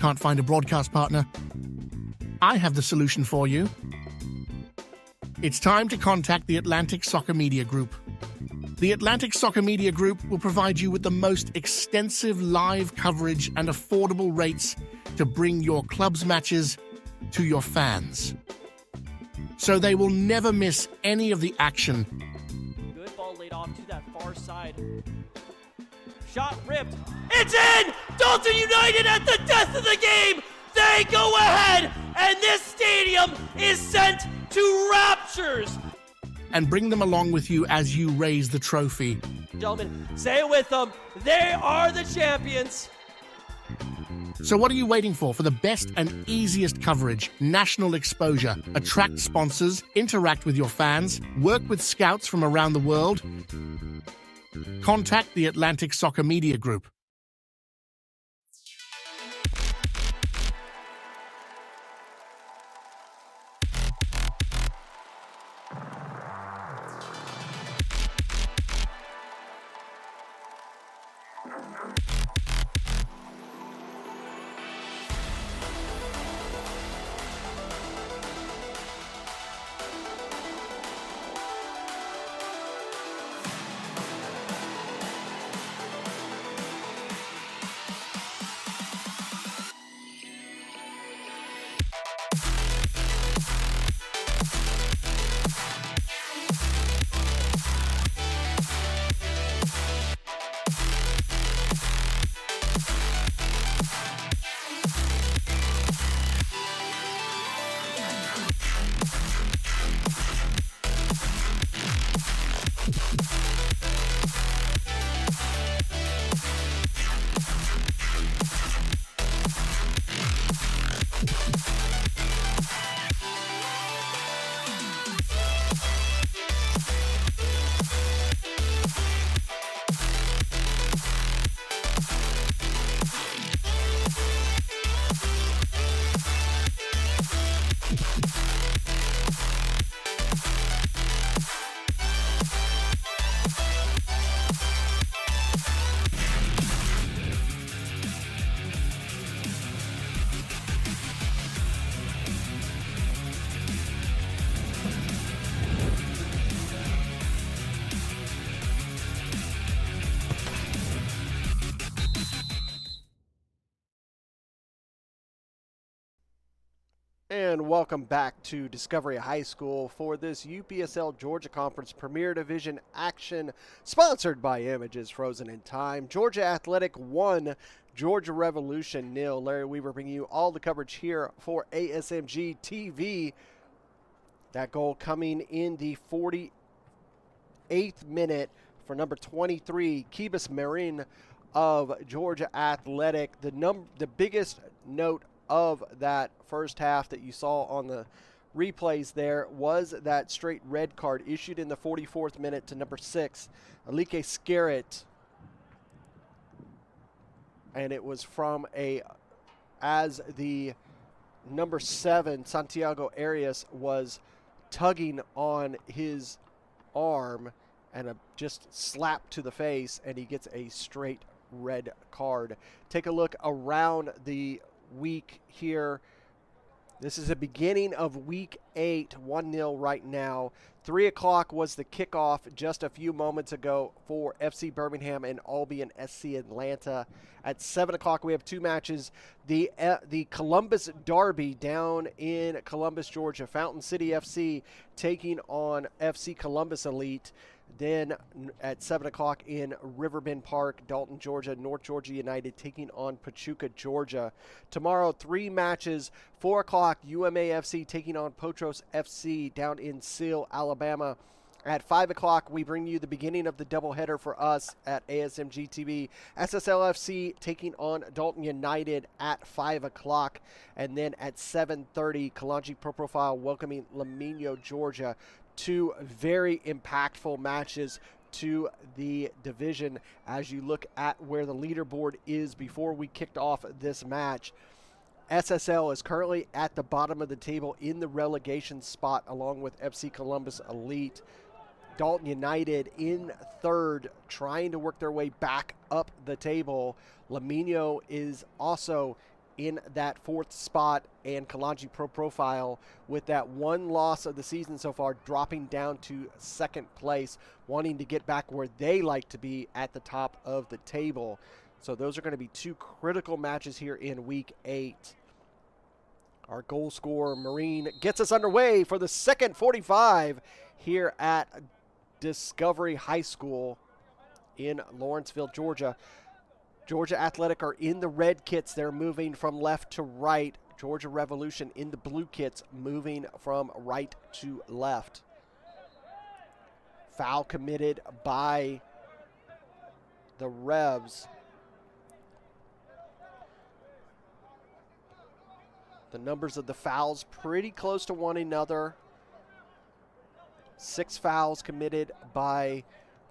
Can't find a broadcast partner? I have the solution for you. It's time to contact the Atlantic Soccer Media Group. The Atlantic Soccer Media Group will provide you with the most extensive live coverage and affordable rates to bring your club's matches to your fans, so they will never miss any of the action. Good ball laid off to that far side. Shot ripped. It's in! Dalton United at the death of the game! They go ahead, and this stadium is sent to raptures. And bring them along with you as you raise the trophy. Gentlemen, say it with them. They are the champions. So what are you waiting for? For the best and easiest coverage, national exposure, attract sponsors, interact with your fans, work with scouts from around the world? Contact the Atlantic Soccer Media Group. And welcome back to Discovery High School for this UPSL Georgia Conference Premier Division action sponsored by Images Frozen in Time. Georgia Athletic 1, Georgia Revolution 0. Larry Weaver bringing you all the coverage here for ASMG TV. That goal coming in the 48th minute for number 23, Kibas Marin of Georgia Athletic. The biggest note of that first half that you saw on the replays there was that straight red card issued in the 44th minute to number 6, Alike Scarrett. And it was from as the number 7, Santiago Arias, was tugging on his arm and just slap to the face, and he gets a straight red card. Take a look around the week here. This is the beginning of week 8, 1-0 right now. 3 o'clock was the kickoff just a few moments ago for FC Birmingham and Albion SC Atlanta. At 7 o'clock, we have 2 matches. The Columbus Derby down in Columbus, Georgia. Fountain City FC taking on FC Columbus Elite. Then at 7 o'clock in Riverbend Park, Dalton, Georgia, North Georgia United taking on Pachuca, Georgia. Tomorrow, 3 matches. 4 o'clock, UMAFC taking on Potros FC down in Seal, Alabama. At 5 o'clock, we bring you the beginning of the doubleheader for us at ASMG TV. SSLFC taking on Dalton United at 5 o'clock. And then at 7:30, Kalanji Pro Profile welcoming Lamino, Georgia. 2 very impactful matches to the division as you look at where the leaderboard is before we kicked off this match. SSL is currently at the bottom of the table in the relegation spot along with FC Columbus Elite. Dalton United in third, trying to work their way back up the table. Lamino is also in that fourth spot, and Kalanji Pro Profile with that one loss of the season so far, dropping down to second place, wanting to get back where they like to be at the top of the table. So those are going to be two critical matches here in Week 8. Our goal scorer, Marine, gets us underway for the second 45 here at Discovery High School in Lawenceville, Georgia. Georgia Athletic are in the red kits. They're moving from left to right. Georgia Revolution in the blue kits, moving from right to left. Foul committed by the Revs. The numbers of the fouls pretty close to one another. 6 fouls committed by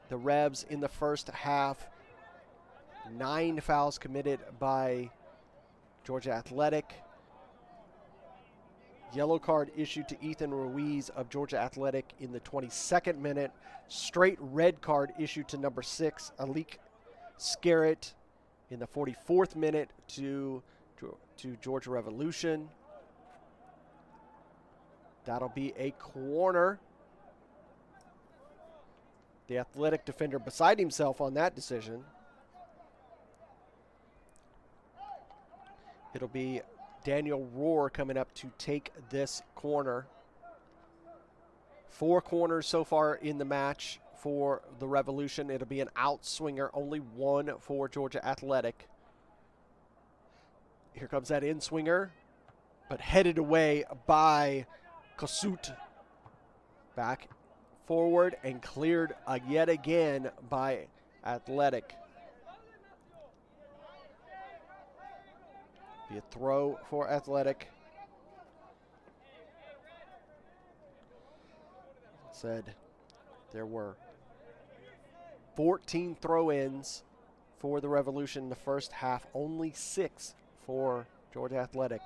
the Revs in the first half. 9 fouls committed by Georgia Athletic. Yellow card issued to Ethan Ruiz of Georgia Athletic in the 22nd minute. Straight red card issued to number 6, Alik Scarrett, in the 44th minute to Georgia Revolution. That'll be a corner. The Athletic defender beside himself on that decision. It'll be Daniel Rohr coming up to take this corner. 4 corners so far in the match for the Revolution. It'll be an outswinger, only 1 for Georgia Athletic. Here comes that in-swinger, but headed away by Kosut. Back forward and cleared yet again by Athletic. Be a throw for Athletic. Said there were 14 throw-ins for the Revolution in the first half, only 6 for Georgia Athletic.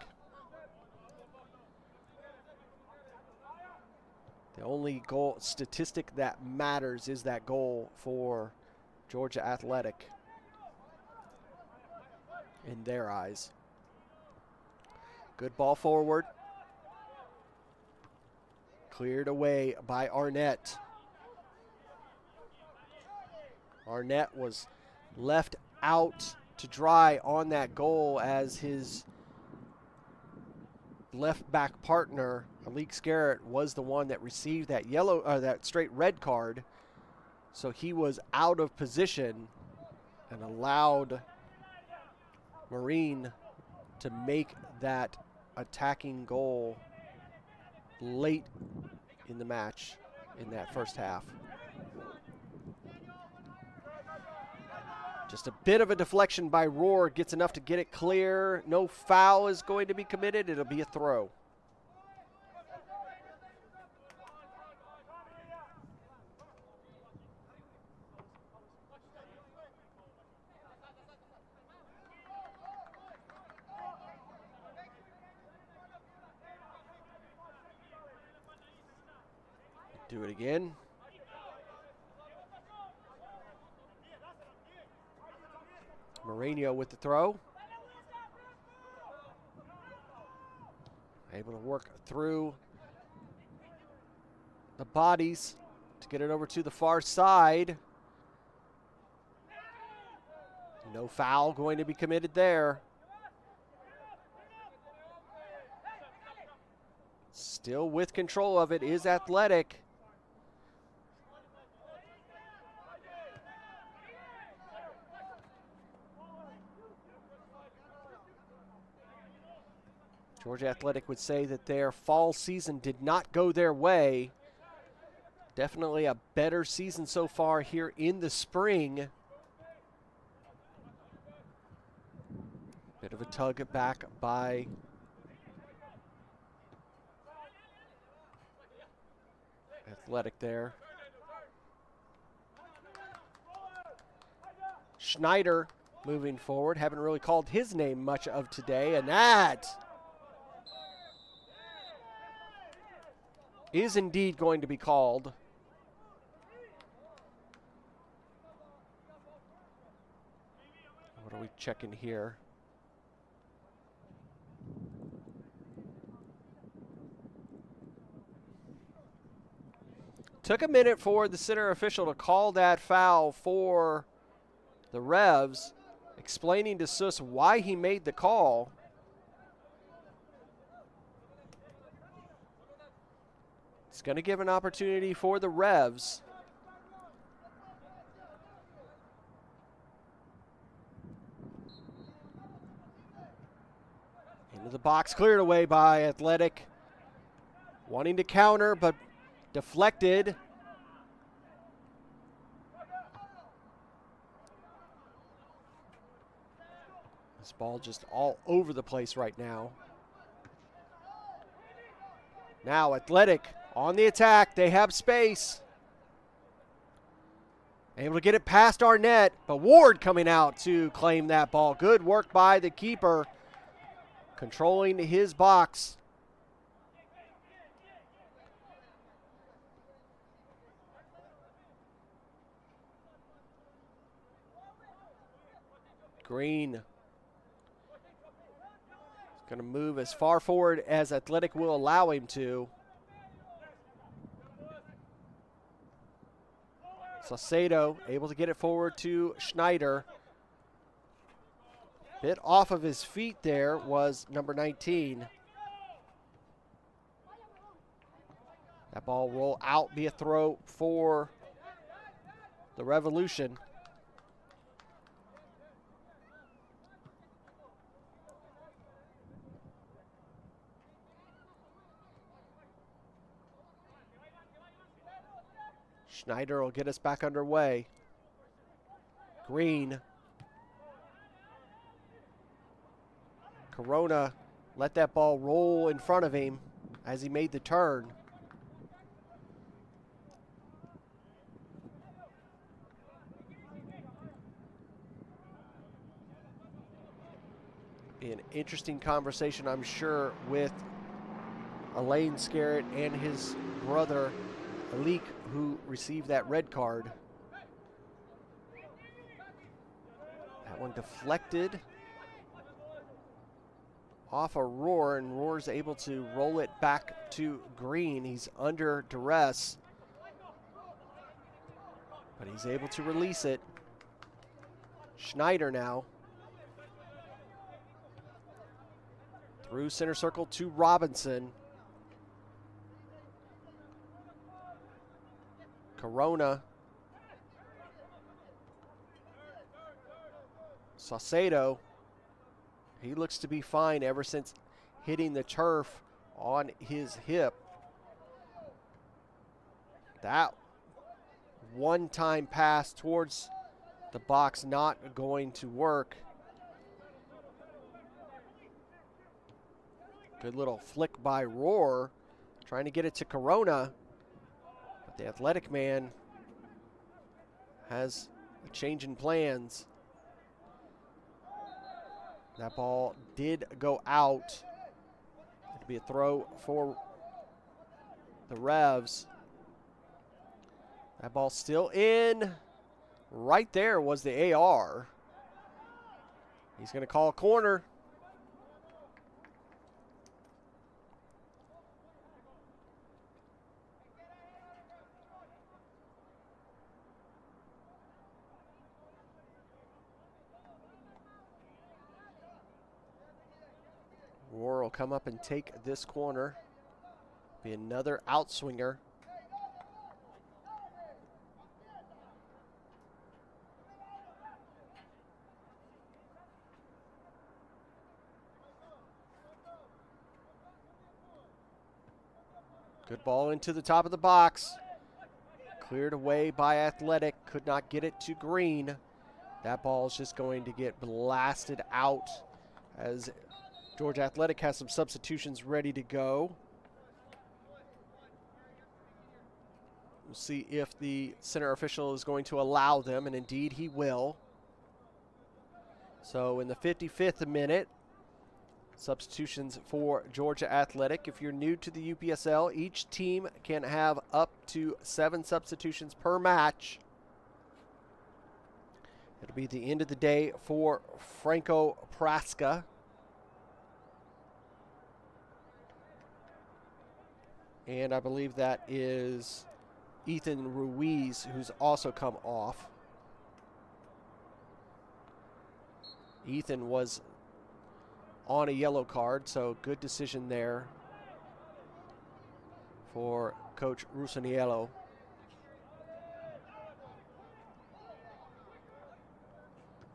The only goal statistic that matters is that goal for Georgia Athletic in their eyes. Good ball forward. Cleared away by Arnett. Arnett was left out to dry on that goal as his left back partner, Alik Scarrett, was the one that received that that straight red card. So he was out of position and allowed Marine to make that attacking goal late in the match in that first half. Just a bit of a deflection by Rohr, gets enough to get it clear. No foul is going to be committed. It'll be a throw. Do it again. Moreno with the throw. Able to work through the bodies to get it over to the far side. No foul going to be committed there. Still with control of it is Athletic. Georgia Athletic would say that their fall season did not go their way. Definitely a better season so far here in the spring. Bit of a tug back by Athletic there. Schneider moving forward. Haven't really called his name much of today, and that is indeed going to be called. are we checking here? Took a minute for the center official to call that foul for the Revs, explaining to Sus why he made the call. It's going to give an opportunity for the Revs. Into the box, cleared away by Athletic. Wanting to counter, but deflected. This ball just all over the place right now. Now Athletic on the attack. They have space. Able to get it past Arnett, but Ward coming out to claim that ball. Good work by the keeper, controlling his box. Green is going to move as far forward as Athletic will allow him to. Saucedo able to get it forward to Schneider. Bit off of his feet there was number 19. That ball roll out, be a throw for the Revolution. Schneider will get us back underway. Green. Corona let that ball roll in front of him as he made the turn. Be an interesting conversation, I'm sure, with Elaine Scarrett and his brother, Alik, who received that red card. That one deflected off a Roar, and Roar's able to roll it back to Green. He's under duress, but he's able to release it. Schneider now. Through center circle to Robinson. Corona. Saucedo. He looks to be fine ever since hitting the turf on his hip. That one-time pass towards the box not going to work. Good little flick by Roar, trying to get it to Corona. But the Athletic man has a change in plans. That ball did go out. It'll be a throw for the Revs. That ball still in. Right there was the AR. He's going to call a corner. Roar will come up and take this corner. Be another outswinger. Good ball into the top of the box. Cleared away by Athletic. Could not get it to Green. That ball is just going to get blasted out as Georgia Athletic has some substitutions ready to go. We'll see if the center official is going to allow them, and indeed he will. So in the 55th minute, substitutions for Georgia Athletic. If you're new to the UPSL, each team can have up to 7 substitutions per match. It'll Could be the end of the day for Franco Praska. And I believe that is Ethan Ruiz, who's also come off. Ethan was on a yellow card, so good decision there for Coach Rusaniello.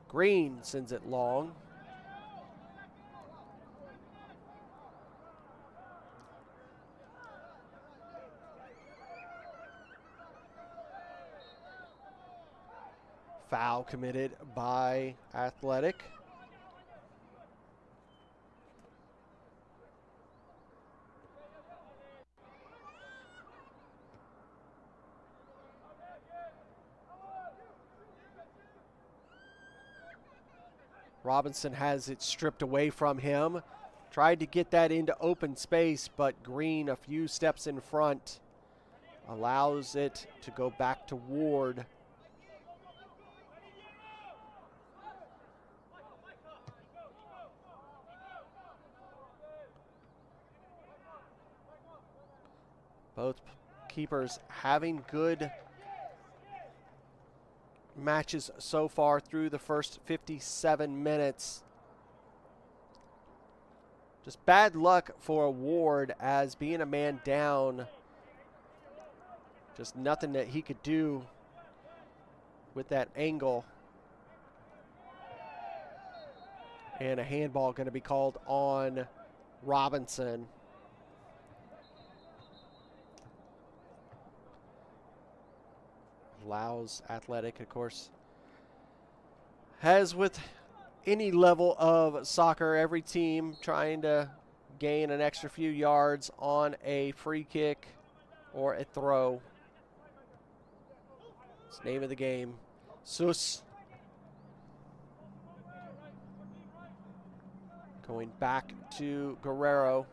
Green sends it long. Foul committed by Athletic. Robinson has it stripped away from him. Tried to get that into open space, but Green, a few steps in front, allows it to go back to Ward. Both keepers having good matches so far through the first 57 minutes. Just bad luck for Ward, as being a man down, just nothing that he could do with that angle. And a handball going to be called on Robinson. Allows Athletic, of course, as with any level of soccer, every team trying to gain an extra few yards on a free kick or a throw. It's the name of the game. Sus going back to Guerrero.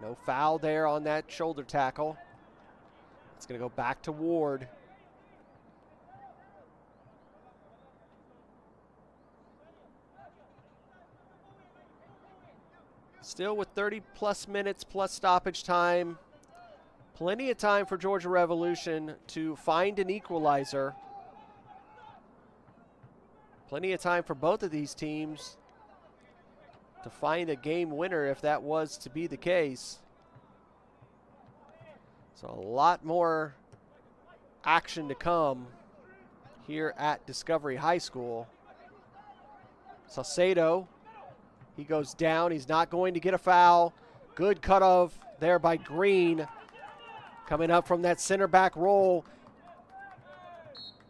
No foul there on that shoulder tackle. It's going to go back to Ward. Still with 30-plus minutes plus stoppage time. Plenty of time for Georgia Revolution to find an equalizer. Plenty of time for both of these teams to find a game winner if that was to be the case. So a lot more action to come here at Discovery High School. Salcedo, he goes down. He's not going to get a foul. Good cutoff there by Green. Coming up from that center back roll.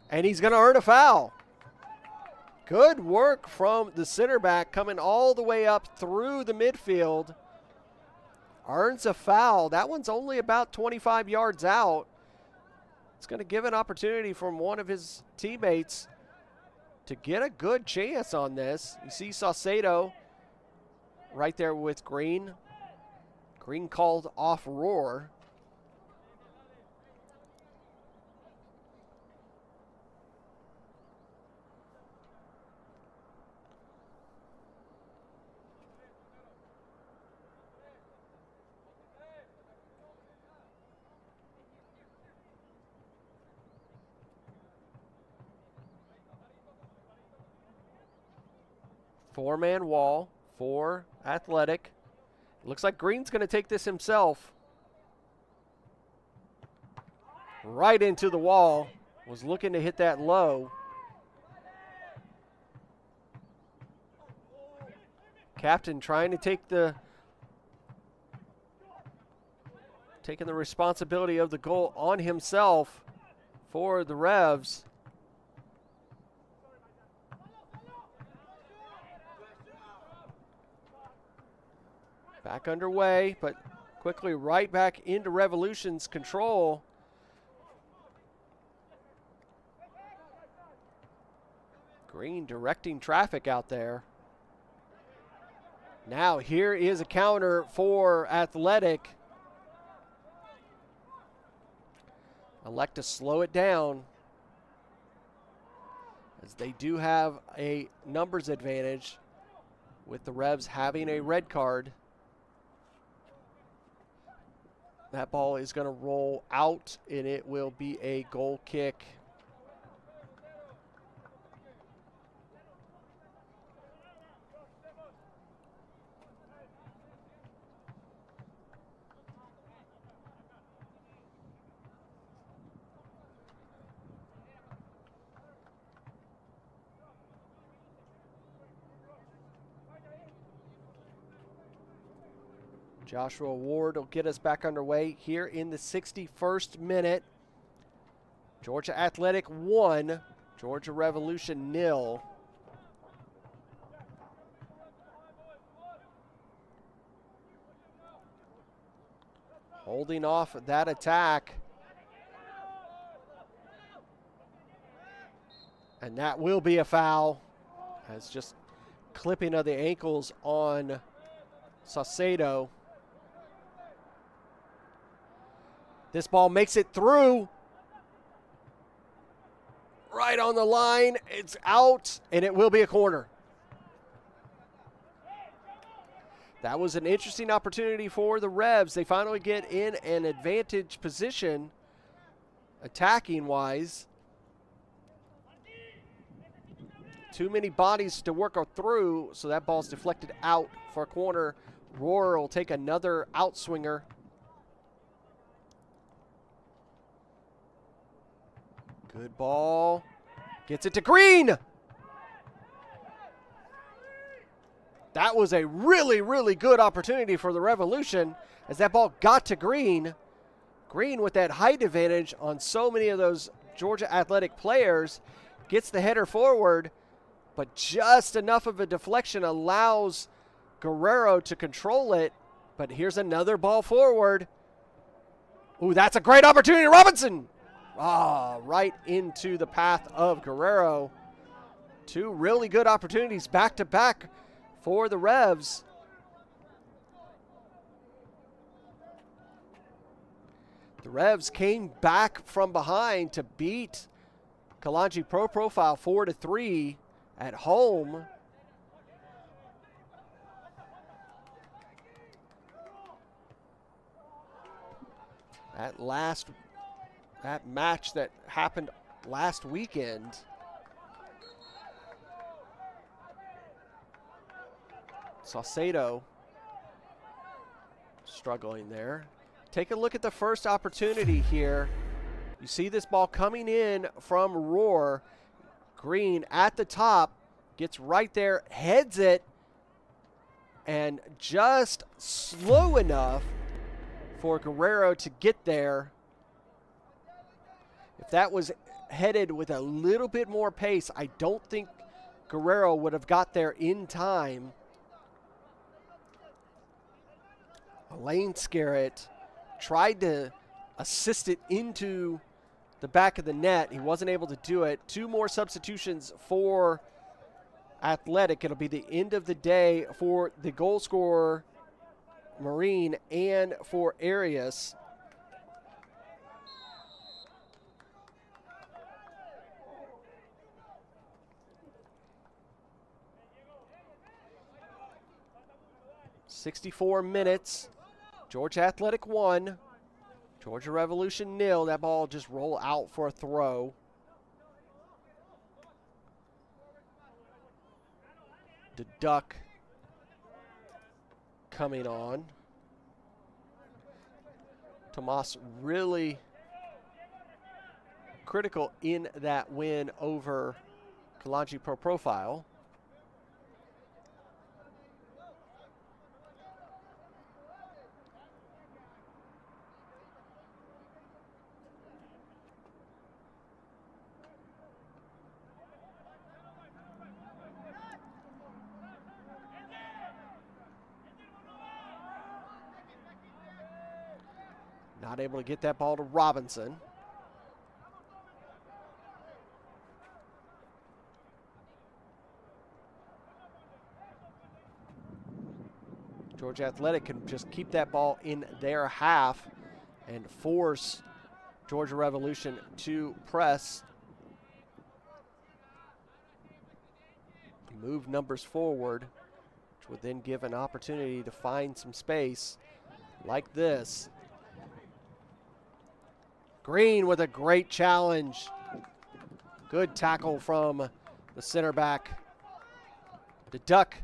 And he's going to earn a foul. Good work from the center back, coming all the way up through the midfield. Earns a foul. That one's only about 25 yards out. It's going to give an opportunity from one of his teammates to get a good chance on this. You see Saucedo right there with Green. Green called off Roar. Four-man wall for Athletic. Looks like Green's going to take this himself. Right into the wall. Was looking to hit that low. Captain trying to taking the responsibility of the goal on himself for the Revs. Back underway, but quickly right back into Revolution's control. Green directing traffic out there. Now here is a counter for Athletic. Elect to slow it down, as they do have a numbers advantage with the Revs having a red card. That ball is going to roll out, and it will be a goal kick. Joshua Ward will get us back underway here in the 61st minute. Georgia Athletic 1, Georgia Revolution 0. Holding off that attack. And that will be a foul. As just clipping of the ankles on Saucedo. This ball makes it through. Right on the line. It's out, and it will be a corner. That was an interesting opportunity for the Revs. They finally get in an advantage position, attacking-wise. Too many bodies to work through, so that ball's deflected out for a corner. Roar will take another outswinger. Good ball. Gets it to Green. That was a really, really good opportunity for the Revolution as that ball got to Green. Green with that height advantage on so many of those Georgia Athletic players gets the header forward, but just enough of a deflection allows Guerrero to control it. But here's another ball forward. Ooh, that's a great opportunity. Robinson. Right into the path of Guerrero. Two really good opportunities back to back for the Revs. The Revs came back from behind to beat Kalanji Pro Profile 4-3 at home. That match that happened last weekend. Saucedo struggling there. Take a look at the first opportunity here. You see this ball coming in from Roar. Green at the top, gets right there, heads it, and just slow enough for Guerrero to get there. If that was headed with a little bit more pace, I don't think Guerrero would have got there in time. Elaine Scarrett tried to assist it into the back of the net. He wasn't able to do it. Two more substitutions for Athletic. It'll be the end of the day for the goal scorer, Marine, and for Arias. "64 minutes. Georgia Athletic 1. Georgia Revolution 0. That ball just roll out for a throw. The duck coming on. Tomas really critical in that win over Kalanji Pro Profile. Not able to get that ball to Robinson. Georgia Athletic can just keep that ball in their half and force Georgia Revolution to press. Move numbers forward, which would then give an opportunity to find some space like this. Green with a great challenge. Good tackle from the center back. The Duck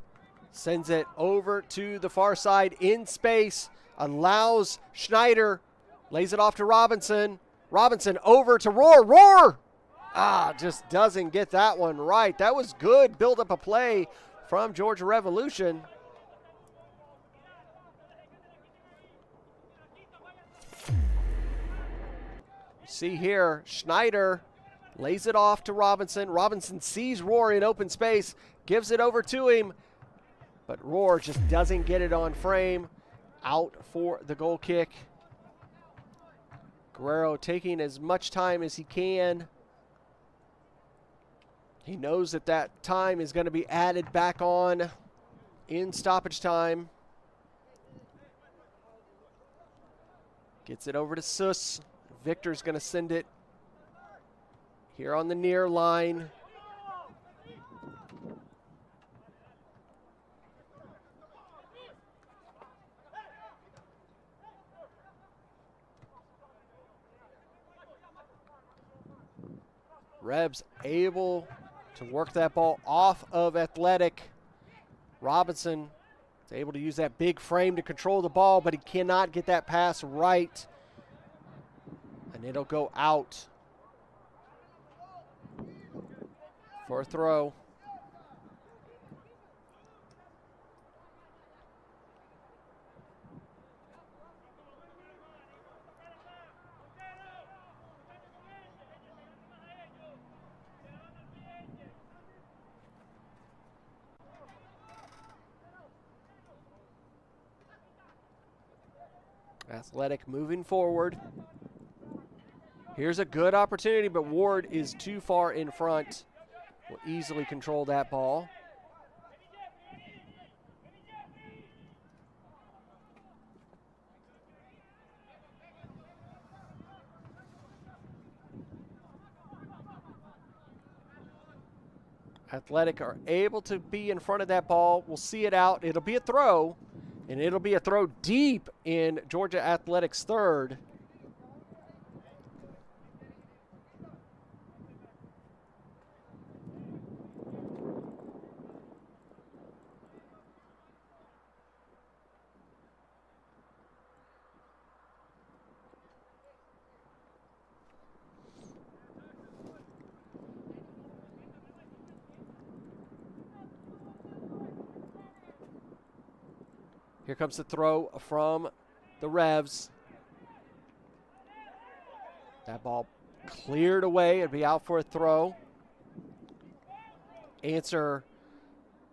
sends it over to the far side in space, allows Schneider, lays it off to Robinson. Robinson over to Rohr. Rohr! Just doesn't get that one right. That was good build up a play from Georgia Revolution. See here, Schneider lays it off to Robinson. Robinson sees Rohr in open space, gives it over to him, but Rohr just doesn't get it on frame. Out for the goal kick. Guerrero taking as much time as he can. He knows that that time is going to be added back on in stoppage time. Gets it over to Suss. Victor's going to send it here on the near line. Rebs able to work that ball off of Athletic. Robinson is able to use that big frame to control the ball, but he cannot get that pass right. And it'll go out for a throw. Athletic moving forward. Here's a good opportunity, but Ward is too far in front. Will easily control that ball. Athletic are able to be in front of that ball. We'll see it out. It'll be a throw, and it'll be a throw deep in Georgia Athletics' third. Here comes the throw from the Revs. That ball cleared away. It'll be out for a throw. Answer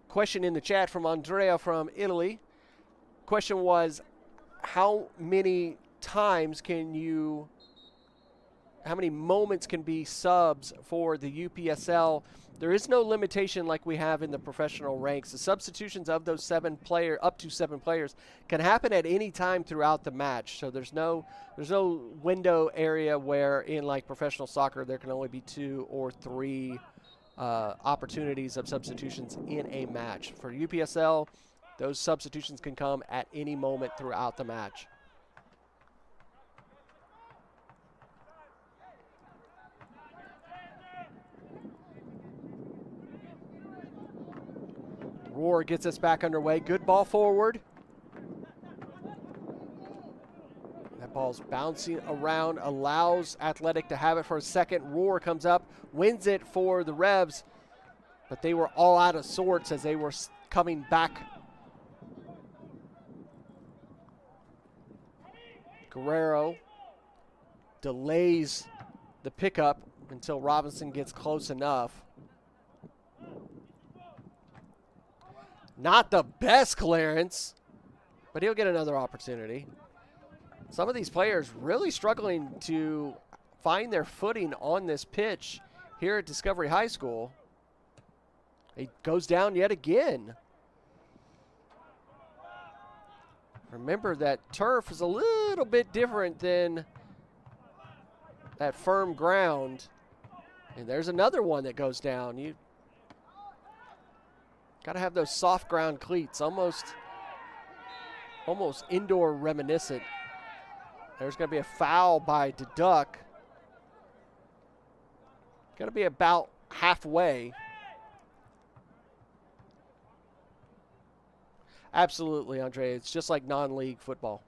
question in the chat from Andrea from Italy. Question was, how many moments can be subs for the UPSL? There is no limitation like we have in the professional ranks. The substitutions of those up to seven players can happen at any time throughout the match. So there's no window area where in like professional soccer there can only be 2 or 3 opportunities of substitutions in a match. For UPSL, those substitutions can come at any moment throughout the match. Rohr gets us back underway. Good ball forward. That ball's bouncing around, allows Athletic to have it for a second. Rohr comes up, wins it for the Revs, but they were all out of sorts as they were coming back. Guerrero delays the pickup until Robinson gets close enough. Not the best clearance, but he'll get another opportunity. Some of these players really struggling to find their footing on this pitch here at Discovery High School. He goes down yet again. Remember that turf is a little bit different than that firm ground. And there's another one that goes down. You got to have those soft ground cleats, almost indoor reminiscent. There's going to be a foul by Duck. Got to be about halfway. Absolutely, Andre. It's just like non-league football.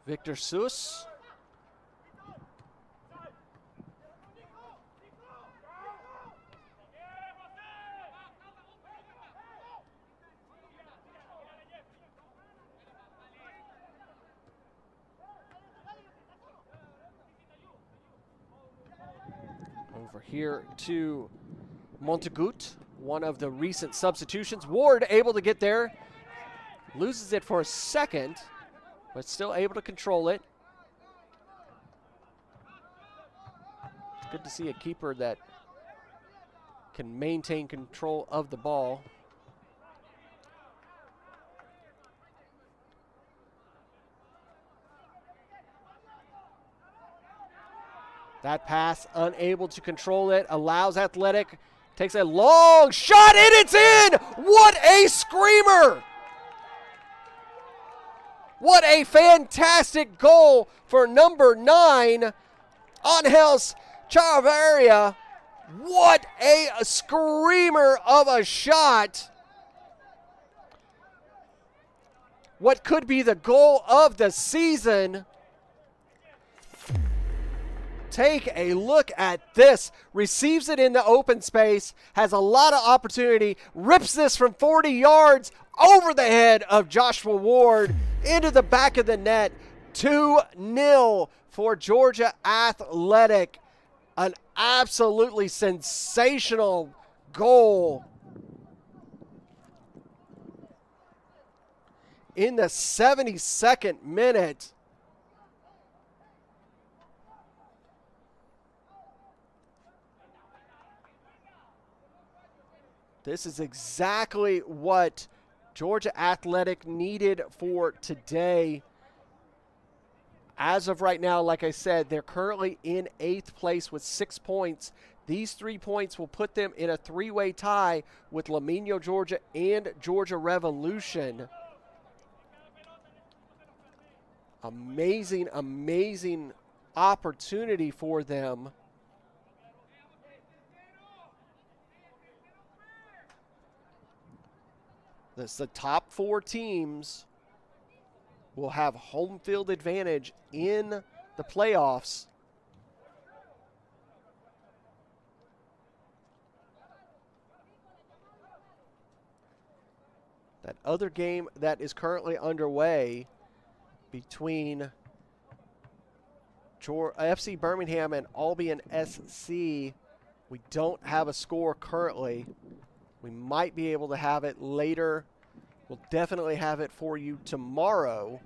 Victor Seuss. Over here to Montagut, one of the recent substitutions. Ward able to get there. Loses it for a second, but still able to control it. It's good to see a keeper that can maintain control of the ball. That pass, unable to control it, allows Athletic, takes a long shot, and it's in! What a screamer! What a fantastic goal for number 9, Angels Chavarria. What a screamer of a shot. What could be the goal of the season. Take a look at this. Receives it in the open space, has a lot of opportunity, rips this from 40 yards over the head of Joshua Ward into the back of the net. 2-0 for Georgia Athletic. An absolutely sensational goal in the 72nd minute. This is exactly what Georgia Athletic needed for today. As of right now, like I said, they're currently in 8th place with 6 points. These 3 points will put them in a 3-way tie with Lamino, Georgia, and Georgia Revolution. Amazing, amazing opportunity for them. The top 4 teams will have home field advantage in the playoffs. That other game that is currently underway between FC Birmingham and Albion SC, we don't have a score currently. We might be able to have it later. We'll definitely have it for you tomorrow.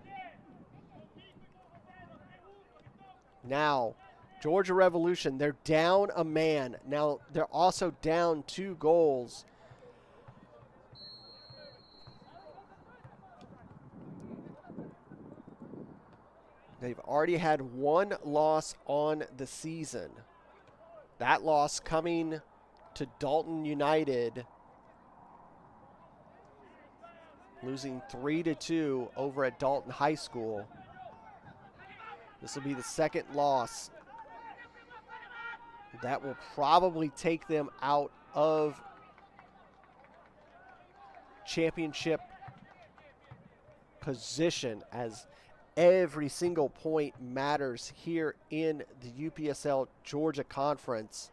Now, Georgia Revolution, they're down a man. Now, they're also down 2 goals. They've already had 1 loss on the season. That loss coming to Dalton United, losing 3-2 over at Dalton High School. This will be the 2nd loss. That will probably take them out of championship position, as every single point matters here in the UPSL Georgia Conference.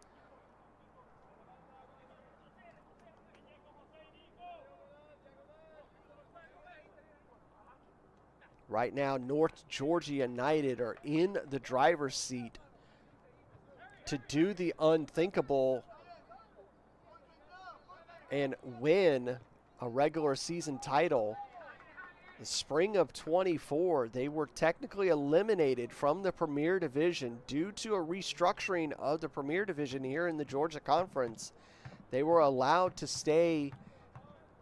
Right now, North Georgia United are in the driver's seat to do the unthinkable and win a regular season title. the spring of 24, they were technically eliminated from the Premier Division due to a restructuring of the Premier Division here in the Georgia Conference. They were allowed to stay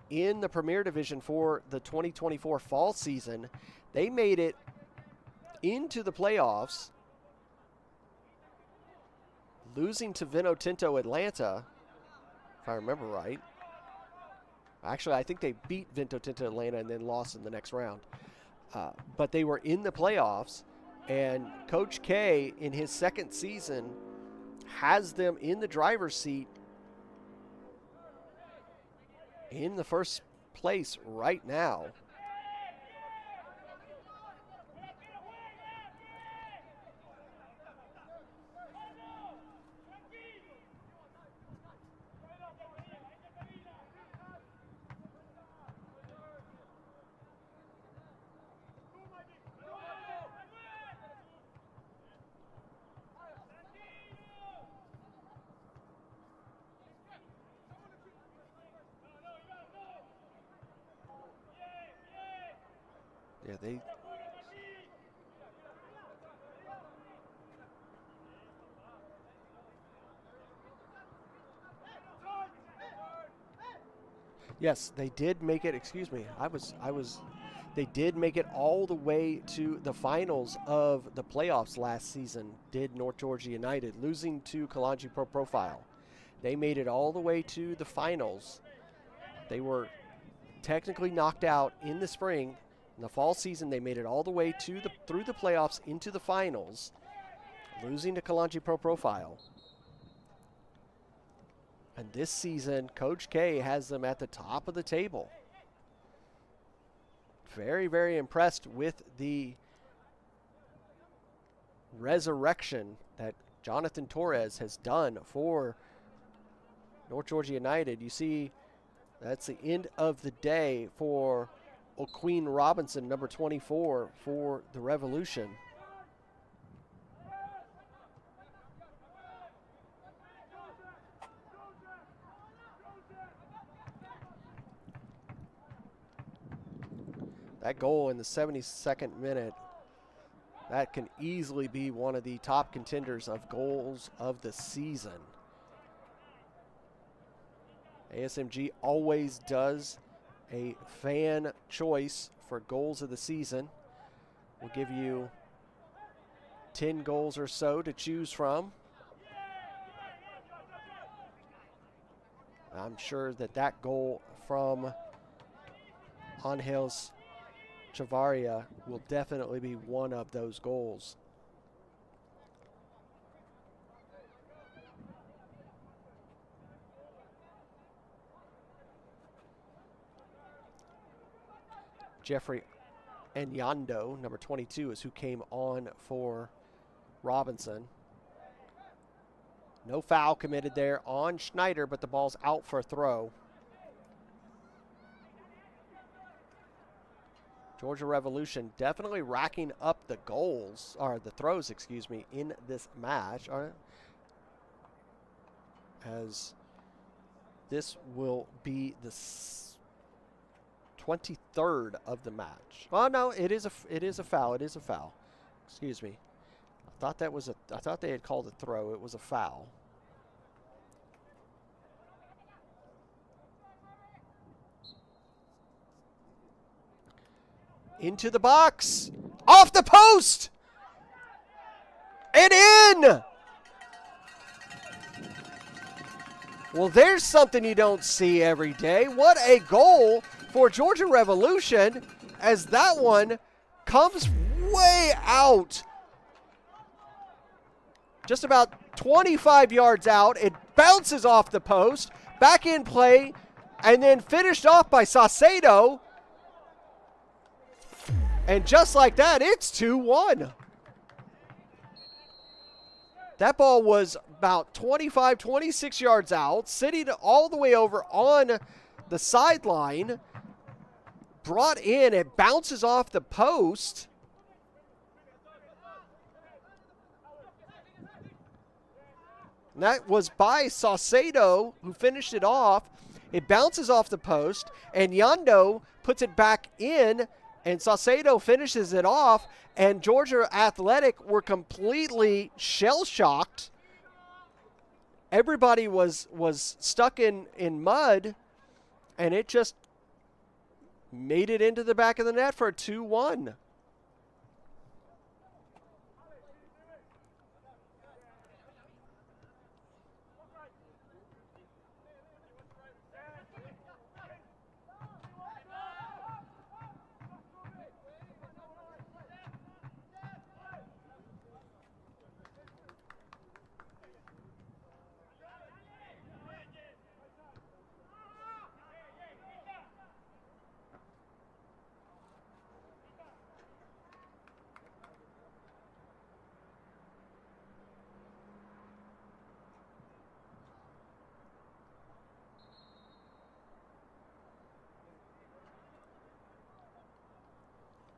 in the Premier Division for the 2024 fall season. They made it into the playoffs, losing to Vino Tinto Atlanta, if I remember right. Actually, I think they beat Vino Tinto Atlanta and then lost in the next round. But they were in the playoffs, and Coach K, in his second season, has them in the driver's seat in the first place right now. Yeah, they... Yes, they did make it, excuse me, they did make it all the way to the finals of the playoffs last season, did North Georgia United, losing to Kalanji Pro Profile. They made it all the way to the finals. They were technically knocked out in the spring. In the fall season, they made it all the way to through the playoffs into the finals, losing to Kalanji Pro Profile. And this season, Coach K has them at the top of the table. Very, very impressed with the resurrection that Jonathan Torres has done for North Georgia United. You see, that's the end of the day for O'Queen Robinson, number 24, for the Revolution. That goal in the 72nd minute, that can easily be one of the top contenders of goals of the season. ASMG always does a fan choice for goals of the season. We'll give you 10 goals or so to choose from. I'm sure that goal from Angels Chavaria will definitely be one of those goals. Jeffrey Enyando, number 22, is who came on for Robinson. No foul committed there on Schneider, but the ball's out for a throw. Georgia Revolution definitely racking up the goals, or the throws, excuse me, in this match. As this will be the 23rd of the match. Oh no, it is a foul. It is a foul. Excuse me. I thought they had called a throw. It was a foul. Into the box. Off the post. And in. Well, there's something you don't see every day. What a goal for Georgia Revolution, as that one comes way out. Just about 25 yards out. It bounces off the post. Back in play. And then finished off by Saucedo. And just like that, it's 2-1. That ball was about 25, 26 yards out, sitting all the way over on the sideline. Brought in, it bounces off the post. And that was by Saucedo, who finished it off. It bounces off the post, and Yando puts it back in. and Saucedo finishes it off, and Georgia Athletic were completely shell-shocked. Everybody was stuck in mud, and it just made it into the back of the net for a 2-1.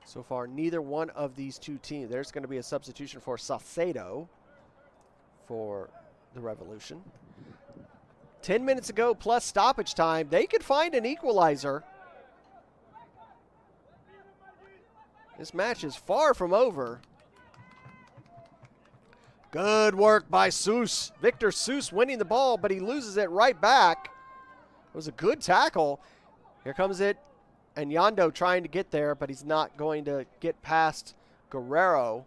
So far, neither one of these two teams. There's going to be a substitution for Saucedo for the Revolution. 10 minutes ago plus stoppage time. They could find an equalizer. This match is far from over. Good work by Seuss. Victor Seuss winning the ball, but he loses it right back. It was a good tackle. Here comes it. And Yondo trying to get there, but he's not going to get past Guerrero.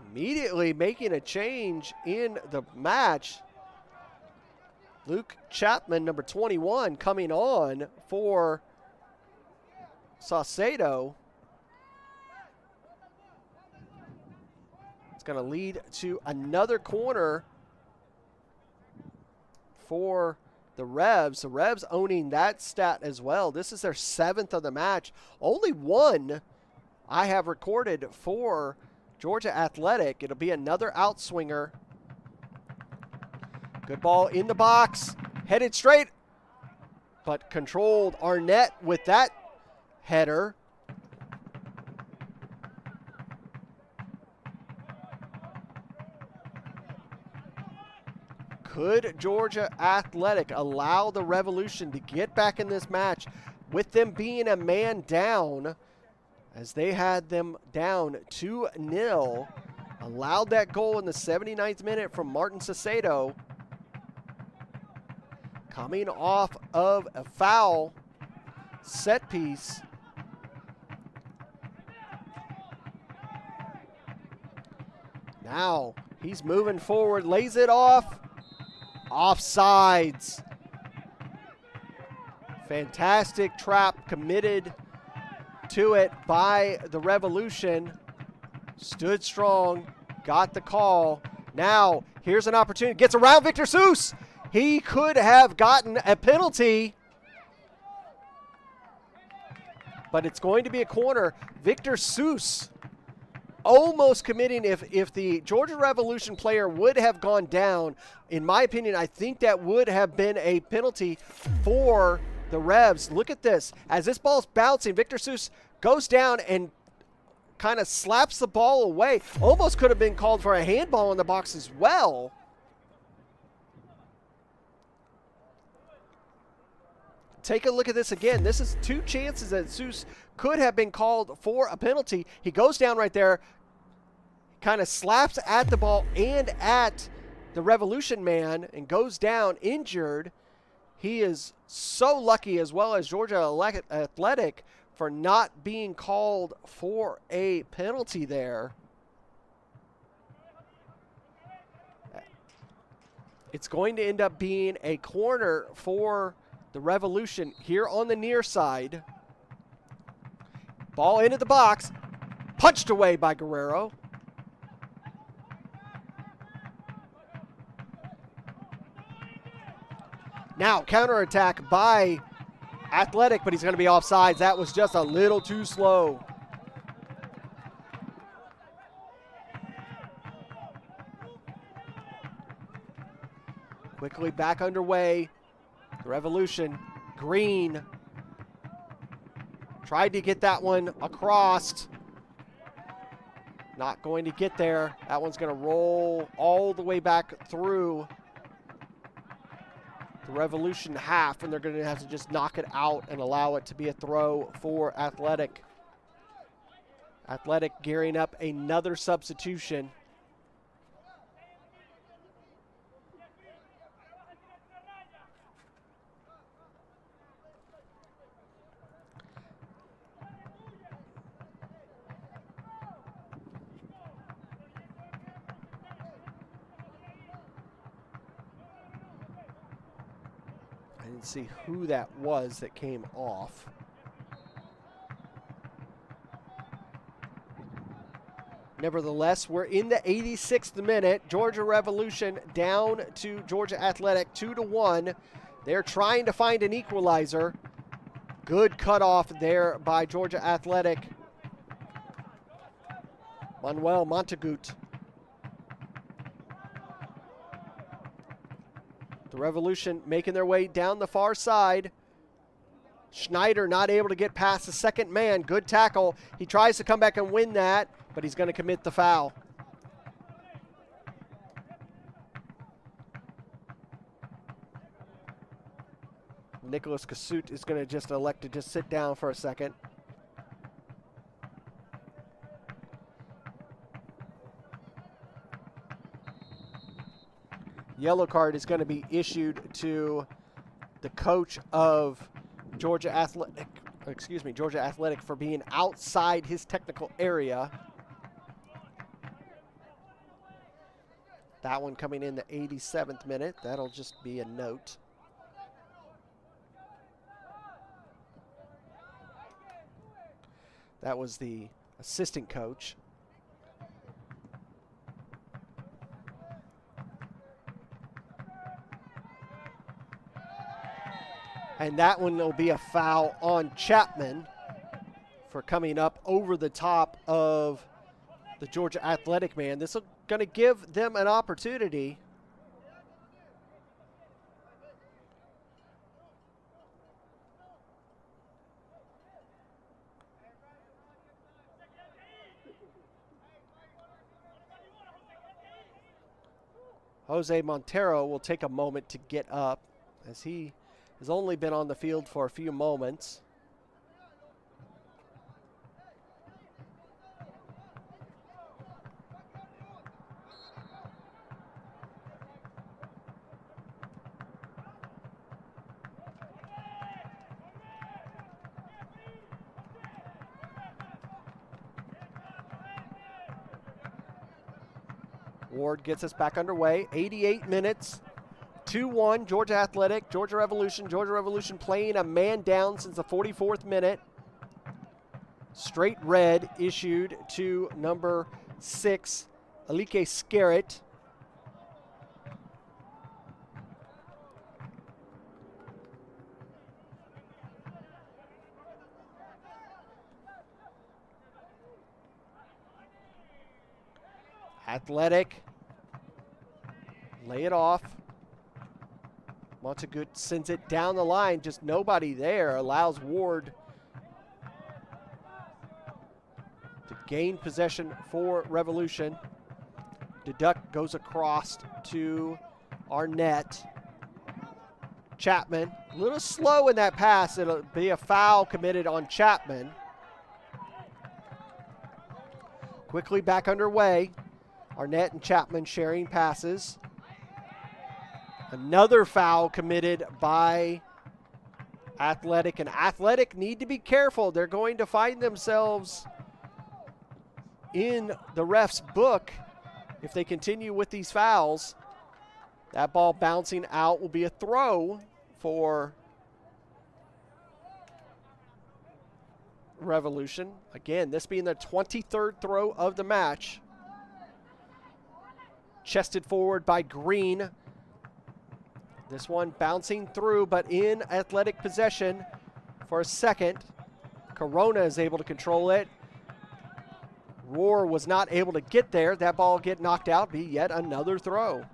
Immediately making a change in the match. Luke Chapman, number 21, coming on for Saucedo. It's going to lead to another corner for the Revs. The Revs owning that stat as well. This is their 7th of the match. Only one I have recorded for Georgia Athletic. It'll be another outswinger. Good ball in the box. Headed straight, but controlled. Arnett with that header. Could Georgia Athletic allow the Revolution to get back in this match with them being a man down, as they had them down 2-0? Allowed that goal in the 79th minute from Martin Saucedo. Coming off of a foul set piece. Now he's moving forward, lays it off. Offsides. Fantastic trap committed to it by the Revolution. Stood strong, got the call. Now, here's an opportunity. Gets around Victor Seuss. He could have gotten a penalty, but it's going to be a corner. Victor Seuss almost committing. If the Georgia Revolution player would have gone down, in my opinion, I think that would have been a penalty for the Revs. Look at this. As this ball's bouncing, Victor Seuss goes down and kind of slaps the ball away. Almost could have been called for a handball in the box as well. Take a look at this again. This is two chances that Seuss could have been called for a penalty. He goes down right there, kind of slaps at the ball and at the Revolution man, and goes down injured. He is so lucky, as well as Georgia Athletic, for not being called for a penalty there. It's going to end up being a corner for the Revolution here on the near side. Ball into the box. Punched away by Guerrero. Now counterattack by Athletic, but he's going to be offsides. That was just a little too slow. Quickly back underway. The Revolution, Green, tried to get that one across. Not going to get there. That one's going to roll all the way back through. the Revolution half, and they're going to have to just knock it out and allow it to be a throw for Athletic. Athletic gearing up another substitution. I didn't see who that was that came off. Nevertheless, we're in the 86th minute. Georgia Revolution down to Georgia Athletic 2-1. They're trying to find an equalizer. Good cutoff there by Georgia Athletic. Manuel Montagut. The Revolution making their way down the far side. Schneider not able to get past the second man. Good tackle. He tries to come back and win that, but he's going to commit the foul. Nicholas Kasut is going to just elect to just sit down for a second. Yellow card is going to be issued to the coach of Georgia Athletic for being outside his technical area. That one coming in the 87th minute. That'll just be a note. That was the assistant coach. And that one will be a foul on Chapman for coming up over the top of the Georgia Athletic man. This is going to give them an opportunity. Jose Montero will take a moment to get up as he has only been on the field for a few moments. Ward gets us back underway. 88 minutes. 2-1, Georgia Athletic, Georgia Revolution playing a man down since the 44th minute. Straight red issued to number 6, Alike Scarrett. Athletic, lay it off. Montagut sends it down the line, just nobody there, allows Ward to gain possession for Revolution. Deduct goes across to Arnett. Chapman, a little slow in that pass. It'll be a foul committed on Chapman. Quickly back underway. Arnett and Chapman sharing passes. Another foul committed by Athletic, and Athletic need to be careful. They're going to find themselves in the ref's book if they continue with these fouls. That ball bouncing out will be a throw for Revolution. Again, this being the 23rd throw of the match. Chested forward by Green. This one bouncing through, but in Athletic possession for a second. Corona is able to control it. Roar was not able to get there. That ball get knocked out, be yet another throw.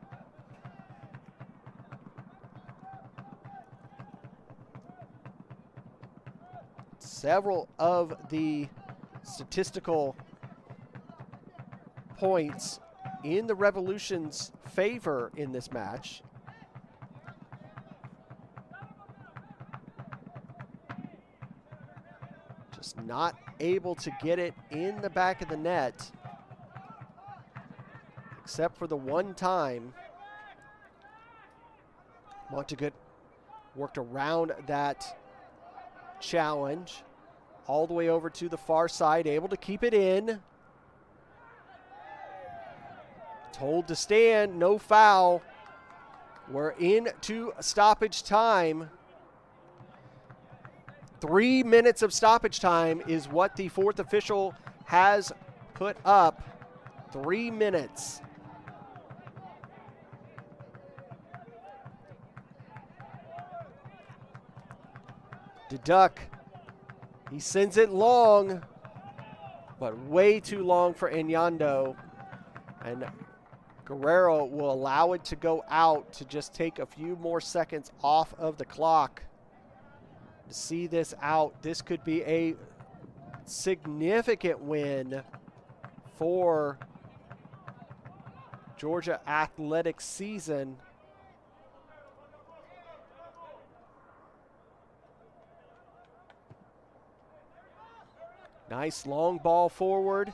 Several of the statistical points in the Revolution's favor in this match. Just not able to get it in the back of the net, except for the one time. Montagut worked around that challenge all the way over to the far side, able to keep it in. Told to stand, no foul. We're into stoppage time. 3 minutes of stoppage time is what the fourth official has put up. 3 minutes. Duck, he sends it long, but way too long for Anyando. And Guerrero will allow it to go out to just take a few more seconds off of the clock. To see this out, this could be a significant win for Georgia Athletics season. Nice long ball forward.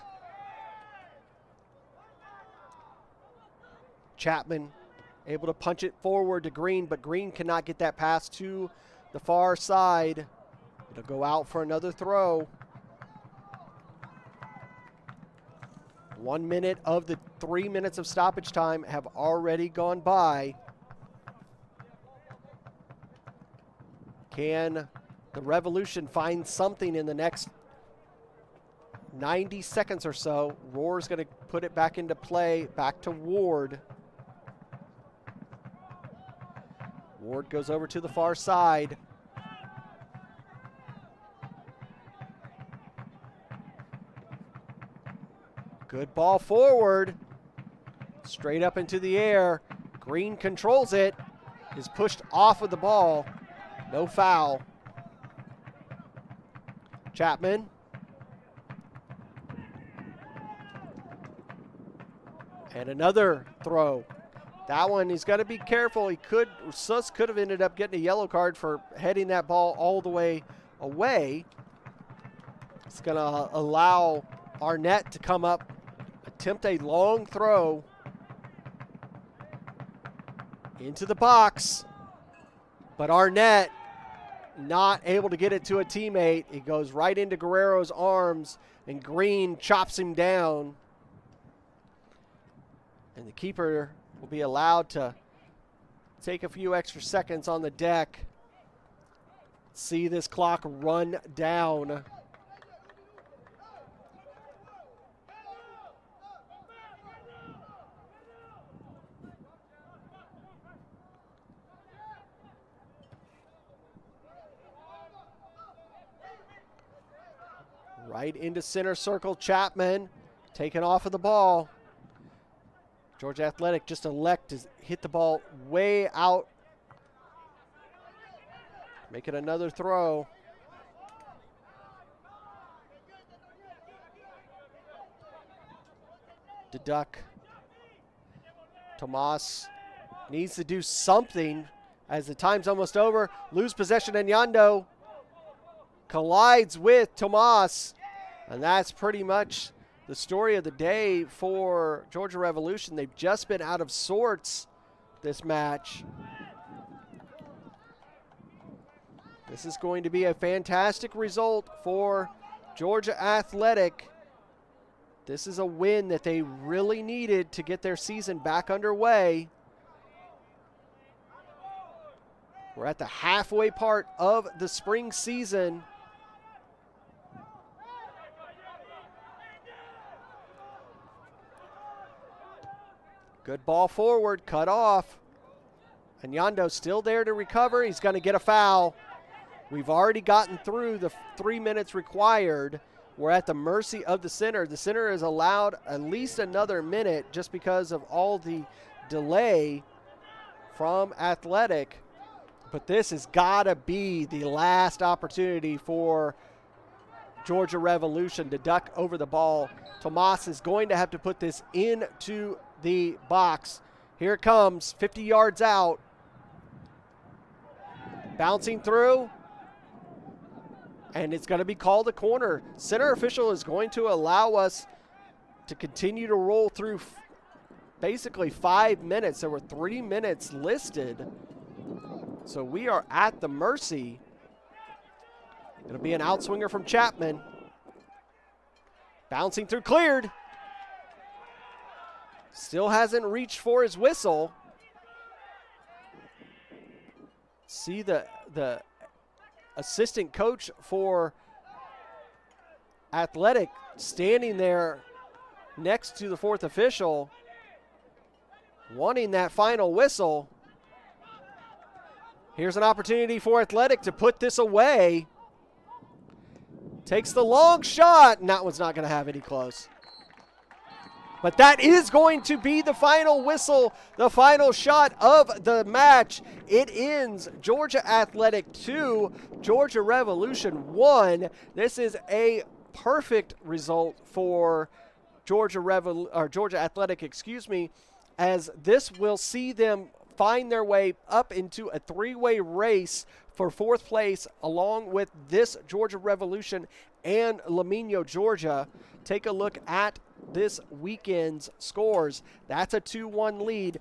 Chapman able to punch it forward to Green, but Green cannot get that pass to the far side. It'll go out for another throw. 1 minute of the 3 minutes of stoppage time have already gone by. Can the Revolution find something in the next 90 seconds or so? Roar's going to put it back into play, back to Ward. Ward goes over to the far side. Good ball forward. Straight up into the air. Green controls it. Is pushed off of the ball. No foul. Chapman. And another throw. That one, he's got to be careful. Suss could have ended up getting a yellow card for heading that ball all the way away. It's going to allow Arnett to come up, attempt a long throw into the box. But Arnett not able to get it to a teammate. It goes right into Guerrero's arms, and Green chops him down. And the keeper will be allowed to take a few extra seconds on the deck. See this clock run down. Right into center circle, Chapman taken off of the ball. Georgia Athletic just elect to hit the ball way out. Make it another throw. Duck. Tomas needs to do something as the time's almost over. Lose possession, and Yando collides with Tomas. And that's pretty much the story of the day for Georgia Revolution. They've just been out of sorts this match. This is going to be a fantastic result for Georgia Athletic. This is a win that they really needed to get their season back underway. We're at the halfway part of the spring season. Good ball forward, cut off. Anyando still there to recover. He's going to get a foul. We've already gotten through the 3 minutes required. We're at the mercy of the center. The center is allowed at least another minute just because of all the delay from Athletic. But this has got to be the last opportunity for Georgia Revolution to duck over the ball. Tomas is going to have to put this into the box. Here it comes, 50 yards out. Bouncing through. and it's going to be called a corner. Center official is going to allow us to continue to roll through basically 5 minutes. There were 3 minutes listed. So we are at the mercy. It'll be an outswinger from Chapman. Bouncing through, cleared. Still hasn't reached for his whistle. See the assistant coach for Athletic standing there next to the fourth official, wanting that final whistle. Here's an opportunity for Athletic to put this away. Takes the long shot, and that one's not going to have any close. But that is going to be the final whistle, the final shot of the match. It ends Georgia Athletic 2, Georgia Revolution 1. This is a perfect result for Georgia Athletic, as this will see them find their way up into a three-way race for fourth place along with this Georgia Revolution and Lamino, Georgia. Take a look at this weekend's scores. That's a 2-1 lead.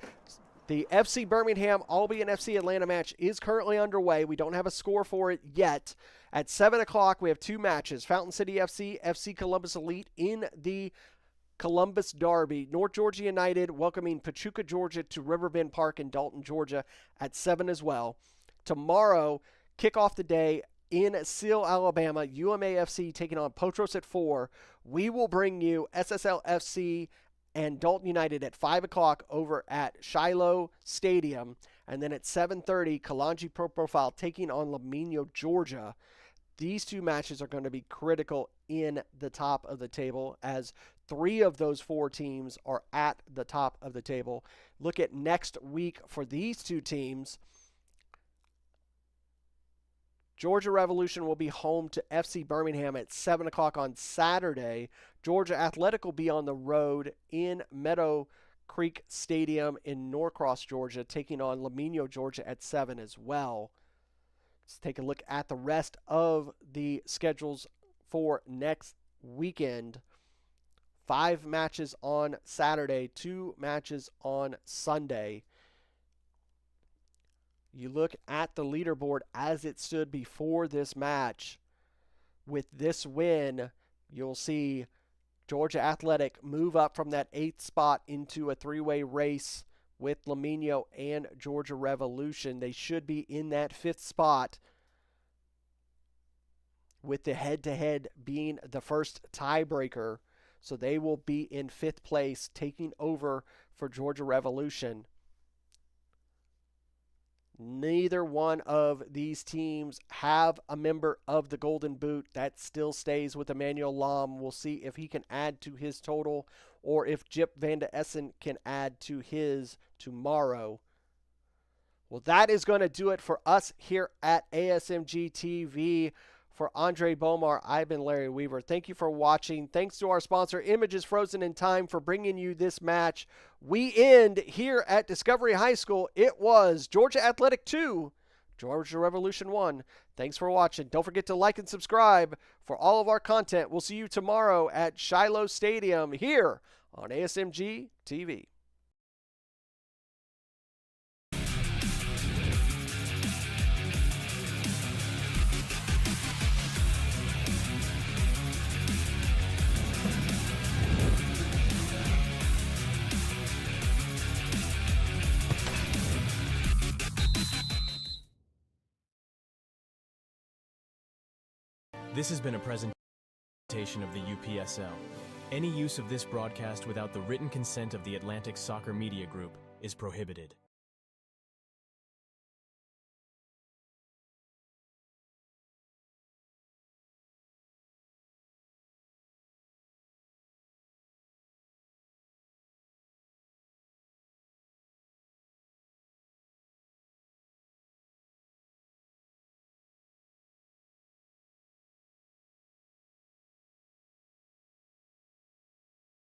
The FC Birmingham, Albion FC Atlanta match is currently underway. We don't have a score for it yet. At 7 o'clock, we have 2 matches. Fountain City FC, FC Columbus Elite in the Columbus Derby. North Georgia United welcoming Pachuca, Georgia to Riverbend Park in Dalton, Georgia at 7 as well. Tomorrow, kick off the day in Seal, Alabama, UMAFC taking on Potros at 4. We will bring you SSL FC and Dalton United at 5 o'clock over at Shiloh Stadium. And then at 7:30, Kalanji Pro Profile taking on Lamino, Georgia. These 2 matches are going to be critical in the top of the table, as 3 of those 4 teams are at the top of the table. Look at next week for these 2 teams. Georgia Revolution will be home to FC Birmingham at 7 o'clock on Saturday. Georgia Athletic will be on the road in Meadow Creek Stadium in Norcross, Georgia, taking on Lamino, Georgia at 7 as well. Let's take a look at the rest of the schedules for next weekend. 5 matches on Saturday, 2 matches on Sunday. You look at the leaderboard as it stood before this match. With this win, you'll see Georgia Athletic move up from that 8th spot into a 3-way race with Lamino and Georgia Revolution. They should be in that 5th spot, with the head-to-head being the first tiebreaker. So they will be in 5th place, taking over for Georgia Revolution. Neither one of these teams have a member of the Golden Boot. That still stays with Emmanuel Lam. We'll see if he can add to his total or if Jip Van de Essen can add to his tomorrow. Well, that is going to do it for us here at ASMG TV. For Andre Bomar, I've been Larry Weaver. Thank you for watching. Thanks to our sponsor, Images Frozen in Time, for bringing you this match. We end here at Discovery High School. It was Georgia Athletic 2, Georgia Revolution 1. Thanks for watching. Don't forget to like and subscribe for all of our content. We'll see you tomorrow at Shiloh Stadium here on ASMG TV. This has been a presentation of the UPSL. Any use of this broadcast without the written consent of the Atlantic Soccer Media Group is prohibited.